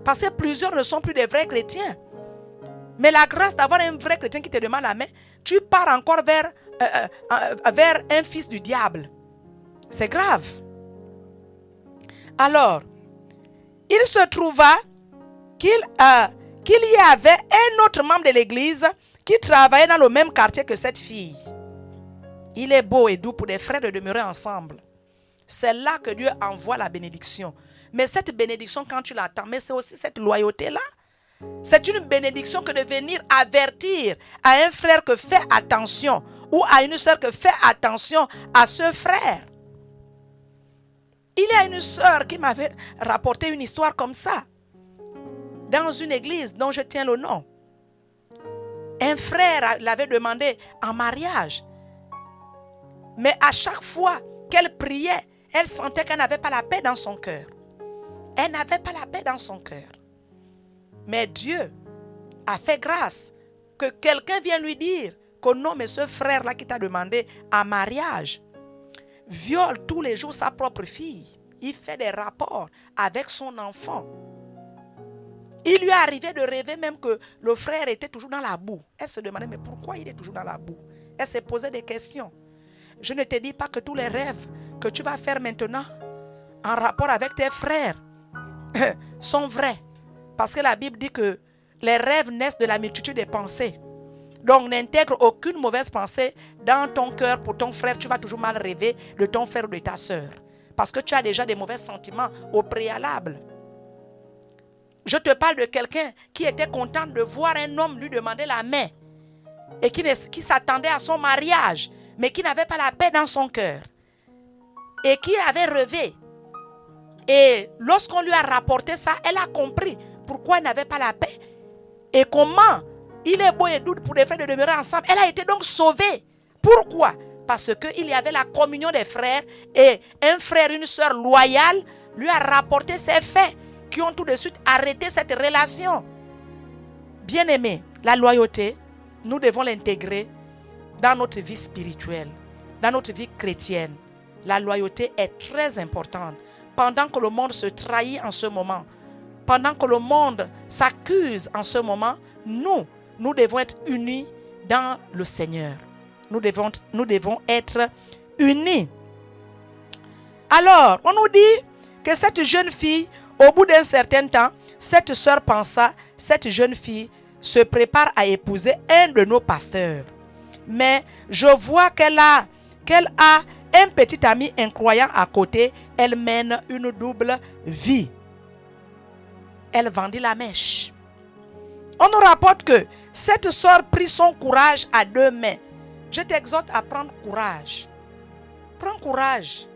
Parce que plusieurs ne sont plus des vrais chrétiens. Mais la grâce d'avoir un vrai chrétien qui te demande la main, tu pars encore vers un fils du diable. C'est grave. Alors, il se trouva qu'il y avait un autre membre de l'église qui travaillait dans le même quartier que cette fille. Il est beau et doux pour des frères de demeurer ensemble. C'est là que Dieu envoie la bénédiction. Mais cette bénédiction, quand tu l'attends, mais c'est aussi cette loyauté-là. C'est une bénédiction que de venir avertir à un frère que fais attention ou à une soeur que fais attention à ce frère. Il y a une soeur qui m'avait rapporté une histoire comme ça. Dans une église dont je tiens le nom. Un frère l'avait demandé en mariage. Mais à chaque fois qu'elle priait, elle sentait qu'elle n'avait pas la paix dans son cœur. Elle n'avait pas la paix dans son cœur. Mais Dieu a fait grâce que quelqu'un vienne lui dire que non, mais ce frère-là qui t'a demandé en mariage viole tous les jours sa propre fille. Il fait des rapports avec son enfant. Il lui est arrivé de rêver même que le frère était toujours dans la boue. Elle se demandait, mais pourquoi il est toujours dans la boue? Elle s'est posé des questions. Je ne te dis pas que tous les rêves que tu vas faire maintenant en rapport avec tes frères sont vrais. Parce que la Bible dit que les rêves naissent de la multitude des pensées. Donc n'intègre aucune mauvaise pensée dans ton cœur pour ton frère. Tu vas toujours mal rêver de ton frère ou de ta soeur. Parce que tu as déjà des mauvais sentiments au préalable. Je te parle de quelqu'un qui était content de voir un homme lui demander la main. Et qui s'attendait à son mariage. Mais qui n'avait pas la paix dans son cœur. Et qui avait rêvé. Et lorsqu'on lui a rapporté ça, elle a compris pourquoi elle n'avait pas la paix. Et comment il est beau et doux pour les frères de demeurer ensemble. Elle a été donc sauvée. Pourquoi? Parce qu'il y avait la communion des frères. Et un frère, une soeur loyale lui a rapporté ces faits qui ont tout de suite arrêté cette relation. Bien-aimés, la loyauté, nous devons l'intégrer dans notre vie spirituelle, dans notre vie chrétienne. La loyauté est très importante. Pendant que le monde se trahit en ce moment, pendant que le monde s'accuse en ce moment, nous devons être unis dans le Seigneur. Nous devons être unis. Alors, on nous dit que cette jeune fille, au bout d'un certain temps, cette sœur pensa, cette jeune fille se prépare à épouser un de nos pasteurs. Mais je vois qu'elle a un petit ami incroyant à côté. Elle mène une double vie. Elle vendit la mèche. On nous rapporte que cette sœur prit son courage à deux mains. Je t'exhorte à prendre courage. Prends courage.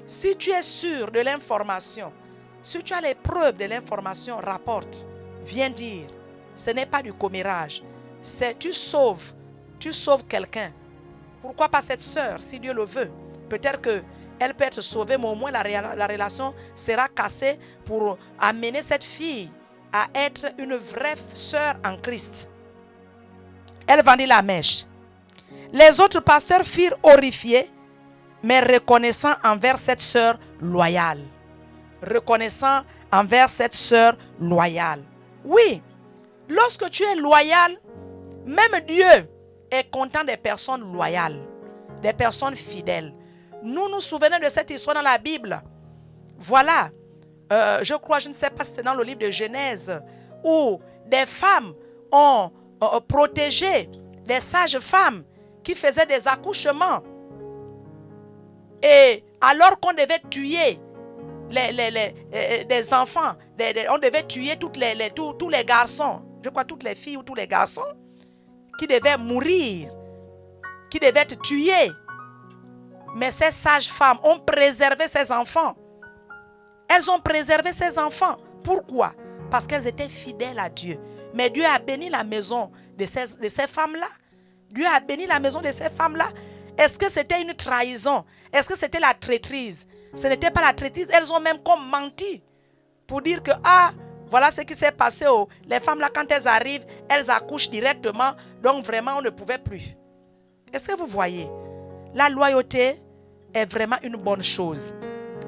Si tu es sûr de l'information, si tu as les preuves de l'information, rapporte. Viens dire. Ce n'est pas du commérage. Tu sauves quelqu'un. Pourquoi pas cette sœur, si Dieu le veut? Peut-être qu'elle peut être sauvée, mais au moins la relation sera cassée pour amener cette fille à être une vraie sœur en Christ. Elle vendit la mèche. Les autres pasteurs furent horrifiés, mais reconnaissants envers cette sœur loyale. Reconnaissants envers cette sœur loyale. Oui, lorsque tu es loyal, même Dieu est content des personnes loyales, des personnes fidèles. Nous nous souvenons de cette histoire dans la Bible. Voilà, je crois, je ne sais pas si c'est dans le livre de Genèse, où des femmes ont protégé des sages femmes qui faisaient des accouchements. Et alors qu'on devait tuer des enfants, on devait tuer tous les garçons, je crois toutes les filles ou tous les garçons qui devaient mourir, qui devaient être tués. Mais ces sages femmes ont préservé ces enfants. Elles ont préservé ces enfants. Pourquoi? Parce qu'elles étaient fidèles à Dieu. Mais Dieu a béni la maison de ces femmes-là. Dieu a béni la maison de ces femmes-là. Est-ce que c'était une trahison? Est-ce que c'était la traîtrise? Ce n'était pas la traîtrise. Elles ont même comme menti pour dire que, voilà ce qui s'est passé. Les femmes-là, quand elles arrivent, elles accouchent directement. Donc vraiment, on ne pouvait plus. Est-ce que vous voyez? La loyauté est vraiment une bonne chose.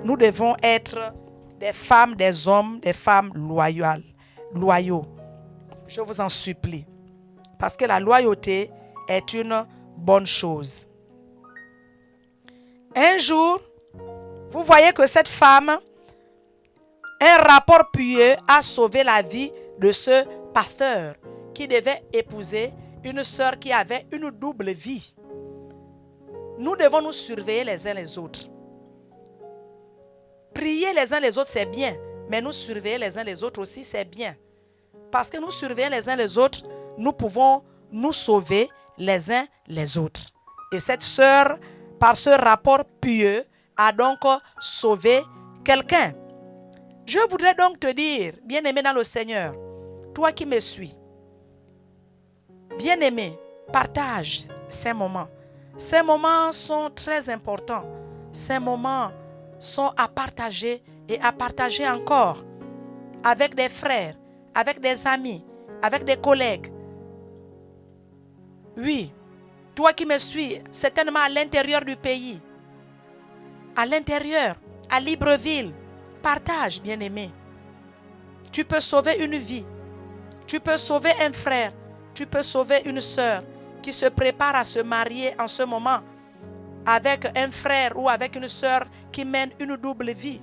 Nous devons être des femmes, des hommes, des femmes loyaux. Je vous en supplie. Parce que la loyauté est une bonne chose. Un jour, vous voyez que cette femme, un rapport pieux a sauvé la vie de ce pasteur qui devait épouser une sœur qui avait une double vie. Nous devons nous surveiller les uns les autres. Prier les uns les autres, c'est bien. Mais nous surveiller les uns les autres aussi, c'est bien. Parce que nous surveillons les uns les autres, nous pouvons nous sauver les uns les autres. Et cette sœur, par ce rapport pieux, a donc sauvé quelqu'un. Je voudrais donc te dire, bien-aimé dans le Seigneur, toi qui me suis, bien-aimé, partage ces moments. Ces moments sont très importants. Ces moments sont à partager et à partager encore avec des frères, avec des amis, avec des collègues. Oui, toi qui me suis, certainement à l'intérieur du pays, à l'intérieur, à Libreville, partage, bien-aimé. Tu peux sauver une vie. Tu peux sauver un frère. Tu peux sauver une sœur qui se prépare à se marier en ce moment avec un frère ou avec une sœur qui mène une double vie.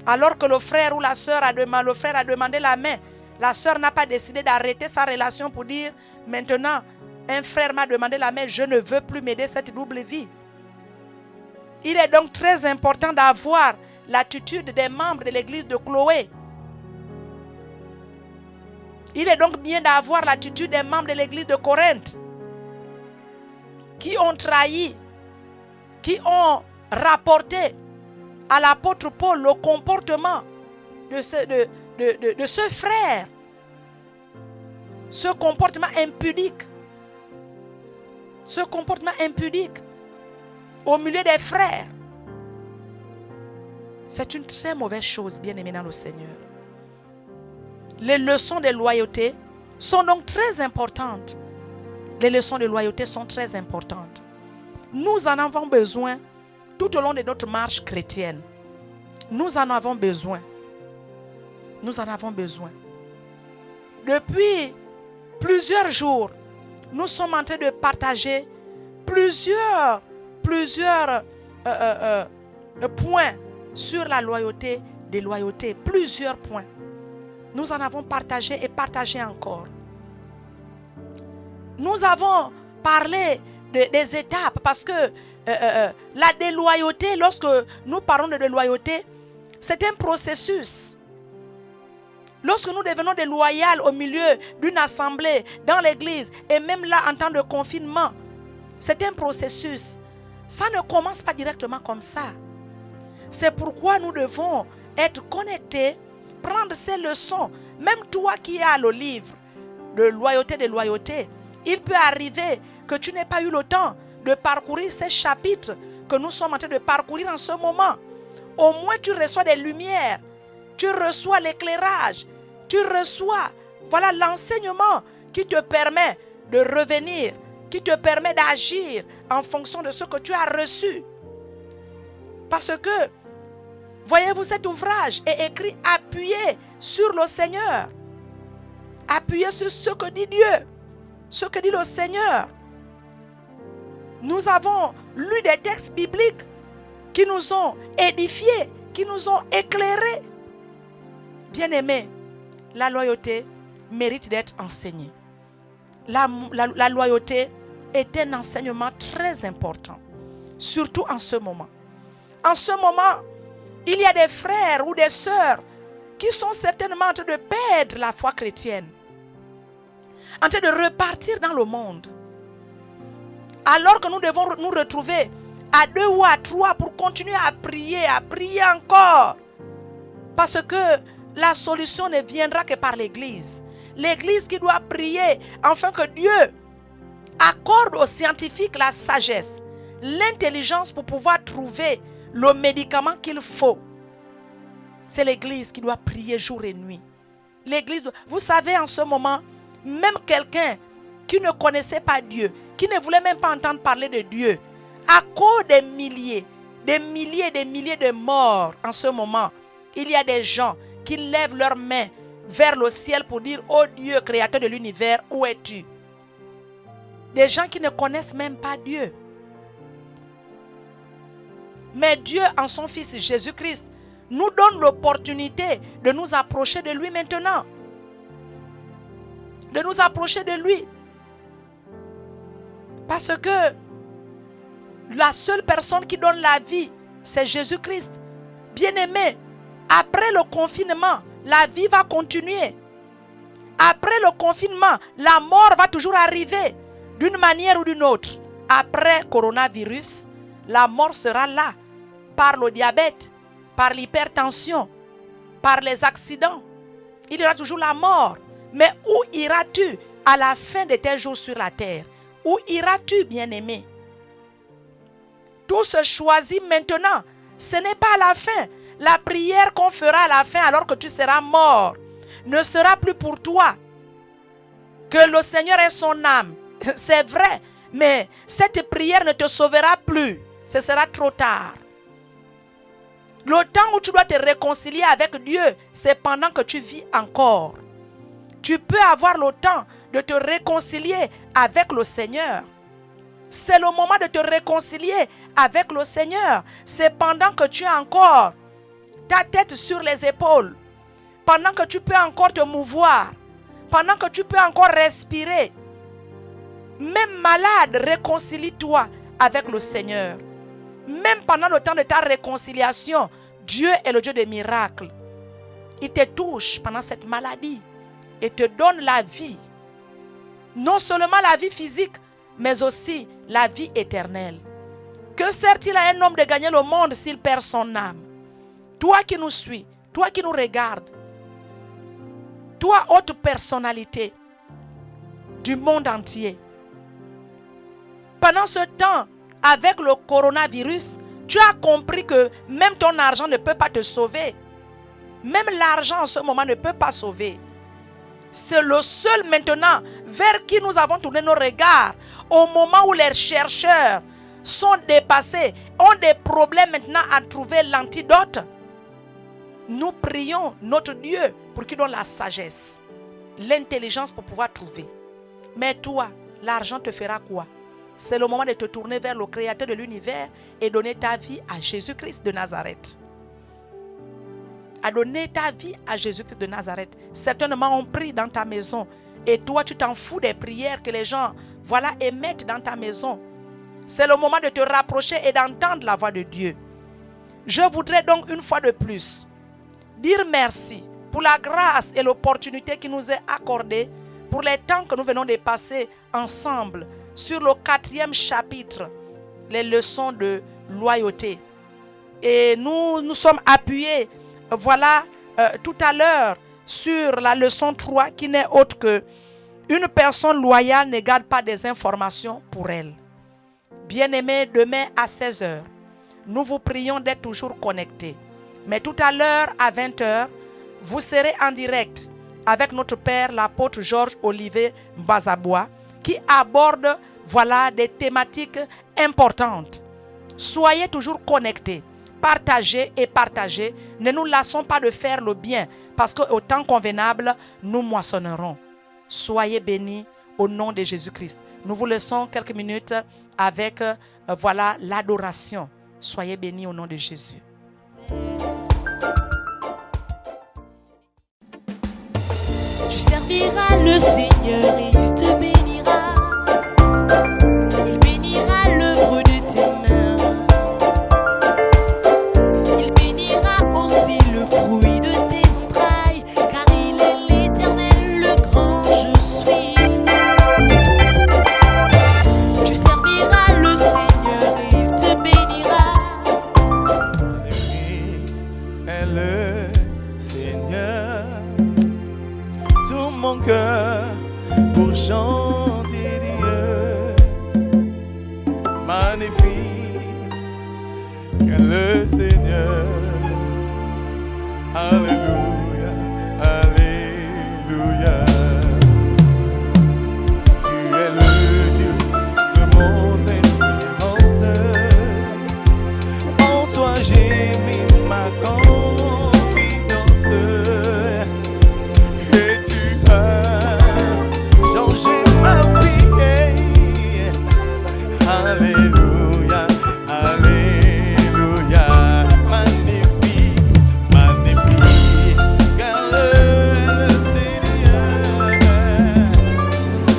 Alors que le frère ou la sœur a demandé la main, la sœur n'a pas décidé d'arrêter sa relation pour dire maintenant, un frère m'a demandé la main, je ne veux plus m'aider cette double vie. Il est donc très important d'avoir l'attitude des membres de l'église de Chloé. Il est donc bien d'avoir l'attitude des membres de l'église de Corinthe qui ont trahi, qui ont rapporté à l'apôtre Paul le comportement de ce frère, ce comportement impudique au milieu des frères. C'est une très mauvaise chose, bien-aimé dans le Seigneur. Les leçons de loyauté sont donc très importantes. Les leçons de loyauté sont très importantes. Nous en avons besoin tout au long de notre marche chrétienne. Nous en avons besoin. Nous en avons besoin. Depuis plusieurs jours, nous sommes en train de partager plusieurs points sur la loyauté, des loyautés, plusieurs points. Nous en avons partagé et partagé encore. Nous avons parlé des étapes parce que la déloyauté, lorsque nous parlons de déloyauté, c'est un processus. Lorsque nous devenons déloyaux au milieu d'une assemblée, dans l'église, et même là en temps de confinement, c'est un processus. Ça ne commence pas directement comme ça. C'est pourquoi nous devons être connectés, prendre ces leçons. Même toi qui as le livre de loyauté, il peut arriver que tu n'aies pas eu le temps de parcourir ces chapitres que nous sommes en train de parcourir en ce moment. Au moins tu reçois des lumières, tu reçois l'éclairage, tu reçois l'enseignement qui te permet de revenir, qui te permet d'agir en fonction de ce que tu as reçu. Parce que, voyez-vous, cet ouvrage est écrit appuyé sur le Seigneur, appuyé sur ce que dit Dieu, ce que dit le Seigneur. Nous avons lu des textes bibliques qui nous ont édifiés, qui nous ont éclairés. Bien-aimés, la loyauté mérite d'être enseignée. La loyauté est un enseignement très important, surtout en ce moment. En ce moment, il y a des frères ou des sœurs qui sont certainement en train de perdre la foi chrétienne, en train de repartir dans le monde. Alors que nous devons nous retrouver à 2 ou à 3 pour continuer à prier encore. Parce que la solution ne viendra que par l'Église. L'Église qui doit prier afin que Dieu accorde aux scientifiques la sagesse, l'intelligence pour pouvoir trouver le médicament qu'il faut. C'est l'Église qui doit prier jour et nuit. L'Église, vous savez, en ce moment, même quelqu'un qui ne connaissait pas Dieu, qui ne voulait même pas entendre parler de Dieu, à cause des milliers de morts en ce moment, il y a des gens qui lèvent leurs mains vers le ciel pour dire: oh Dieu, créateur de l'univers, où es-tu? Des gens qui ne connaissent même pas Dieu. Mais Dieu, en son Fils Jésus-Christ, nous donne l'opportunité de nous approcher de lui maintenant. De nous approcher de lui. Parce que la seule personne qui donne la vie, c'est Jésus-Christ. Bien-aimé, après le confinement, la vie va continuer. Après le confinement, la mort va toujours arriver d'une manière ou d'une autre. Après coronavirus, la mort sera là, par le diabète, par l'hypertension, par les accidents. Il y aura toujours la mort. Mais où iras-tu à la fin de tes jours sur la terre? Où iras-tu, bien-aimé? Tout se choisit maintenant. Ce n'est pas à la fin. La prière qu'on fera à la fin alors que tu seras mort ne sera plus pour toi. Que le Seigneur ait son âme, c'est vrai. Mais cette prière ne te sauvera plus. Ce sera trop tard. Le temps où tu dois te réconcilier avec Dieu, c'est pendant que tu vis encore. Tu peux avoir le temps de te réconcilier avec le Seigneur. C'est le moment de te réconcilier avec le Seigneur. C'est pendant que tu as encore ta tête sur les épaules. Pendant que tu peux encore te mouvoir. Pendant que tu peux encore respirer. Même malade, réconcilie-toi avec le Seigneur. Même pendant le temps de ta réconciliation, Dieu est le Dieu des miracles. Il te touche pendant cette maladie et te donne la vie. Non seulement la vie physique, mais aussi la vie éternelle. Que sert-il à un homme de gagner le monde s'il perd son âme? Toi qui nous suis, toi qui nous regardes, toi haute personnalité du monde entier. Pendant ce temps, avec le coronavirus, tu as compris que même ton argent ne peut pas te sauver. Même l'argent en ce moment ne peut pas sauver. C'est le seul maintenant vers qui nous avons tourné nos regards au moment où les chercheurs sont dépassés, ont des problèmes maintenant à trouver l'antidote. Nous prions notre Dieu pour qu'il donne la sagesse, l'intelligence pour pouvoir trouver. Mais toi, l'argent te fera quoi? C'est le moment de te tourner vers le Créateur de l'univers et donner ta vie à Jésus-Christ de Nazareth. À donner ta vie à Jésus-Christ de Nazareth. Certainement, on prie dans ta maison et toi, tu t'en fous des prières que les gens émettent dans ta maison. C'est le moment de te rapprocher et d'entendre la voix de Dieu. Je voudrais donc une fois de plus dire merci pour la grâce et l'opportunité qui nous est accordée pour les temps que nous venons de passer ensemble sur le 4e chapitre, les leçons de loyauté. Et nous sommes appuyés, tout à l'heure sur la leçon 3 qui n'est autre que une personne loyale ne garde pas des informations pour elle. Bien-aimés, demain à 16h, nous vous prions d'être toujours connectés. Mais tout à l'heure à 20h, vous serez en direct avec notre père, l'apôtre Georges Olivier Mbazaboua, qui aborde des thématiques importantes. Soyez toujours connectés. Partagez et partagez. Ne nous lassons pas de faire le bien parce qu'au temps convenable, nous moissonnerons. Soyez bénis au nom de Jésus-Christ. Nous vous laissons quelques minutes avec l'adoration. Soyez bénis au nom de Jésus. serviras le Seigneur et il te bénira. Il bénira l'œuvre de tes mains. Il bénira aussi le fruit de tes entrailles, car il est l'Éternel, le grand je suis. Tu serviras le Seigneur et il te bénira. Est le Seigneur, tout mon cœur pour chanter Dieu. Magnifique est le Seigneur. Alléluia, Alléluia. Tu es le Dieu de mon espérance. En toi j'ai mis ma confiance. Et tu as changé ma vie. Alléluia, Alléluia. Magnifique, magnifique est le Seigneur.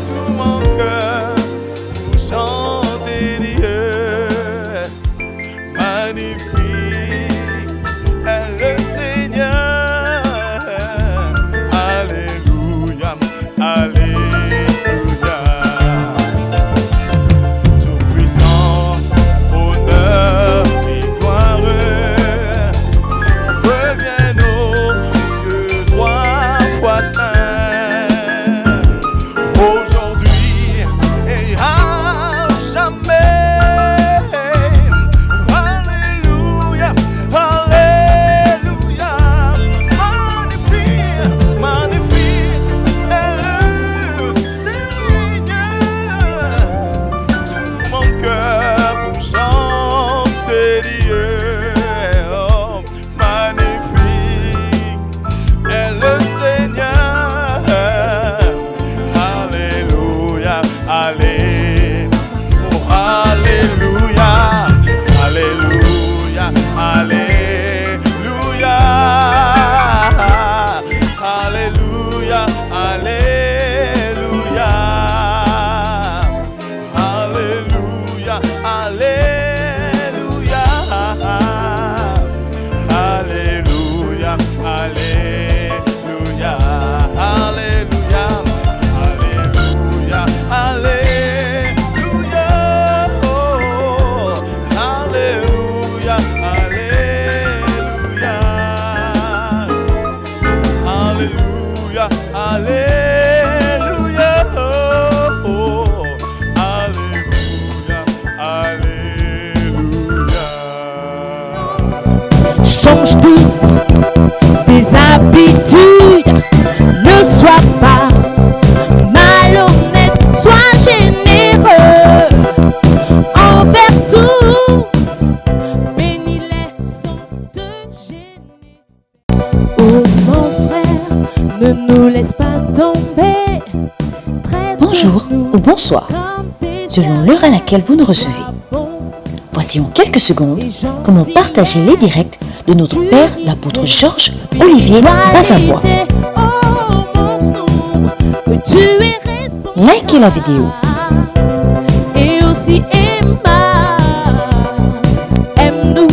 Tout mon cœur pour chanter Dieu. Magnifique est le Seigneur. Alléluia, Alléluia. Tout puissant, honneur et gloire reviennent au Dieu trois fois saint, aujourd'hui et à jamais. Alléluia, Alléluia. Magnifique, magnifique est le Seigneur. Tout mon cœur pour chanter Dieu. Oh, magnifique est le Seigneur. Alléluia, Alléluia. Oh, Alléluia, Alléluia, Alléluia. Alléluia, Alléluia. Alléluia, Alléluia. Alléluia, Alléluia. Alléluia, Alléluia, Alléluia. Oh, Alléluia, Alléluia. Alléluia, Alléluia. Oh, Alléluia, Alléluia. Change toutes tes habitudes, ne sois pas malhonnête, sois généreux envers tous, bénis-les sans te gêner. Oh mon frère, ne nous laisse pas tomber. Bonjour ou bonsoir, selon l'heure à laquelle vous nous recevez. Voici en quelques secondes comment partager les directs de notre Père, l'apôtre Georges Olivier Bazabois. Likez la vidéo. Et aussi aime-nous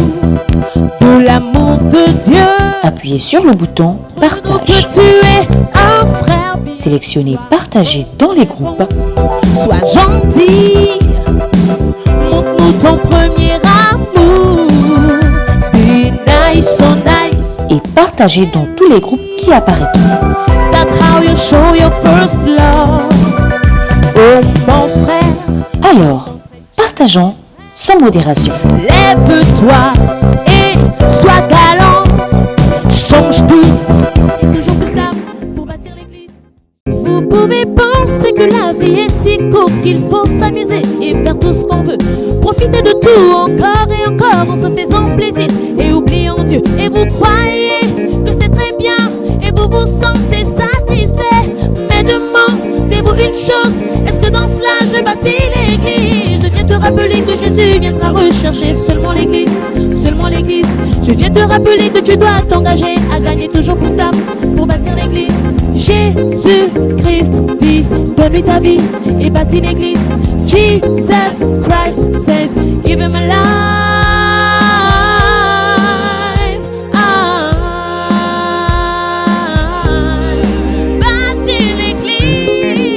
de l'amour de Dieu. Appuyez sur le bouton Partage. Que tu es un frère. Sélectionnez Partager dans les groupes. Sois gentil. Montre-nous ton premier amour. Be nice, so nice. Et partagez dans tous les groupes qui apparaîtront. That's how you show your first love. Oh mon frère. Alors, partageons sans modération. Lève-toi et sois galant. Change tout. Et toujours plus tard pour bâtir l'église. Vous pouvez penser que la vie est si courte qu'il faut s'amuser et faire tout ce qu'on veut. Profiter de tout encore et encore en se faisant plaisir et oubliant Dieu. Et vous croyez que c'est très bien et vous vous sentez satisfait. Mais demandez-vous une chose, est-ce que dans cela je bâtis l'église? Je viens te rappeler que Jésus viendra rechercher seulement l'église, seulement l'église. Je viens te rappeler que tu dois t'engager à gagner toujours plus d'âmes pour bâtir l'église. Jésus-Christ dit, donne-lui ta vie et bâtis l'église. Jesus Christ says, give him a life. Bâtis l'église.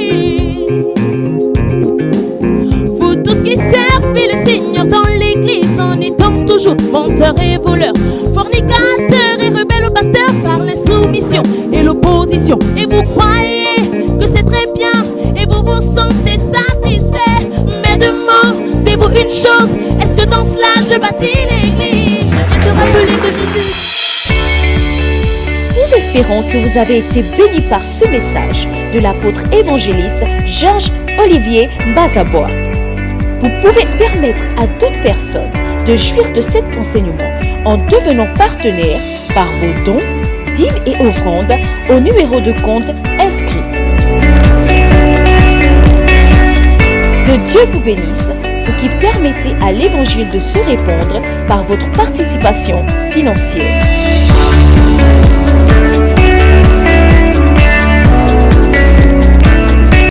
Vous tous qui servez le Seigneur dans l'église en étant toujours menteurs et voleurs, fornicateurs et rebelles au pasteur par l'insoumission et l'opposition. Et vous croyez que c'est très bien et vous vous sentez satisfait. Mais demandez-vous une chose, est-ce que dans cela je bâtis l'église? Je viens te rappeler que Jésus. Nous espérons que vous avez été bénis par ce message de l'apôtre évangéliste Georges Olivier Bazabois. Vous pouvez permettre à d'autres personnes de jouir de cet enseignement en devenant partenaire par vos dons, dîmes et offrandes au numéro de compte inscrit. Que Dieu vous bénisse, vous qui permettez à l'évangile de se répandre par votre participation financière.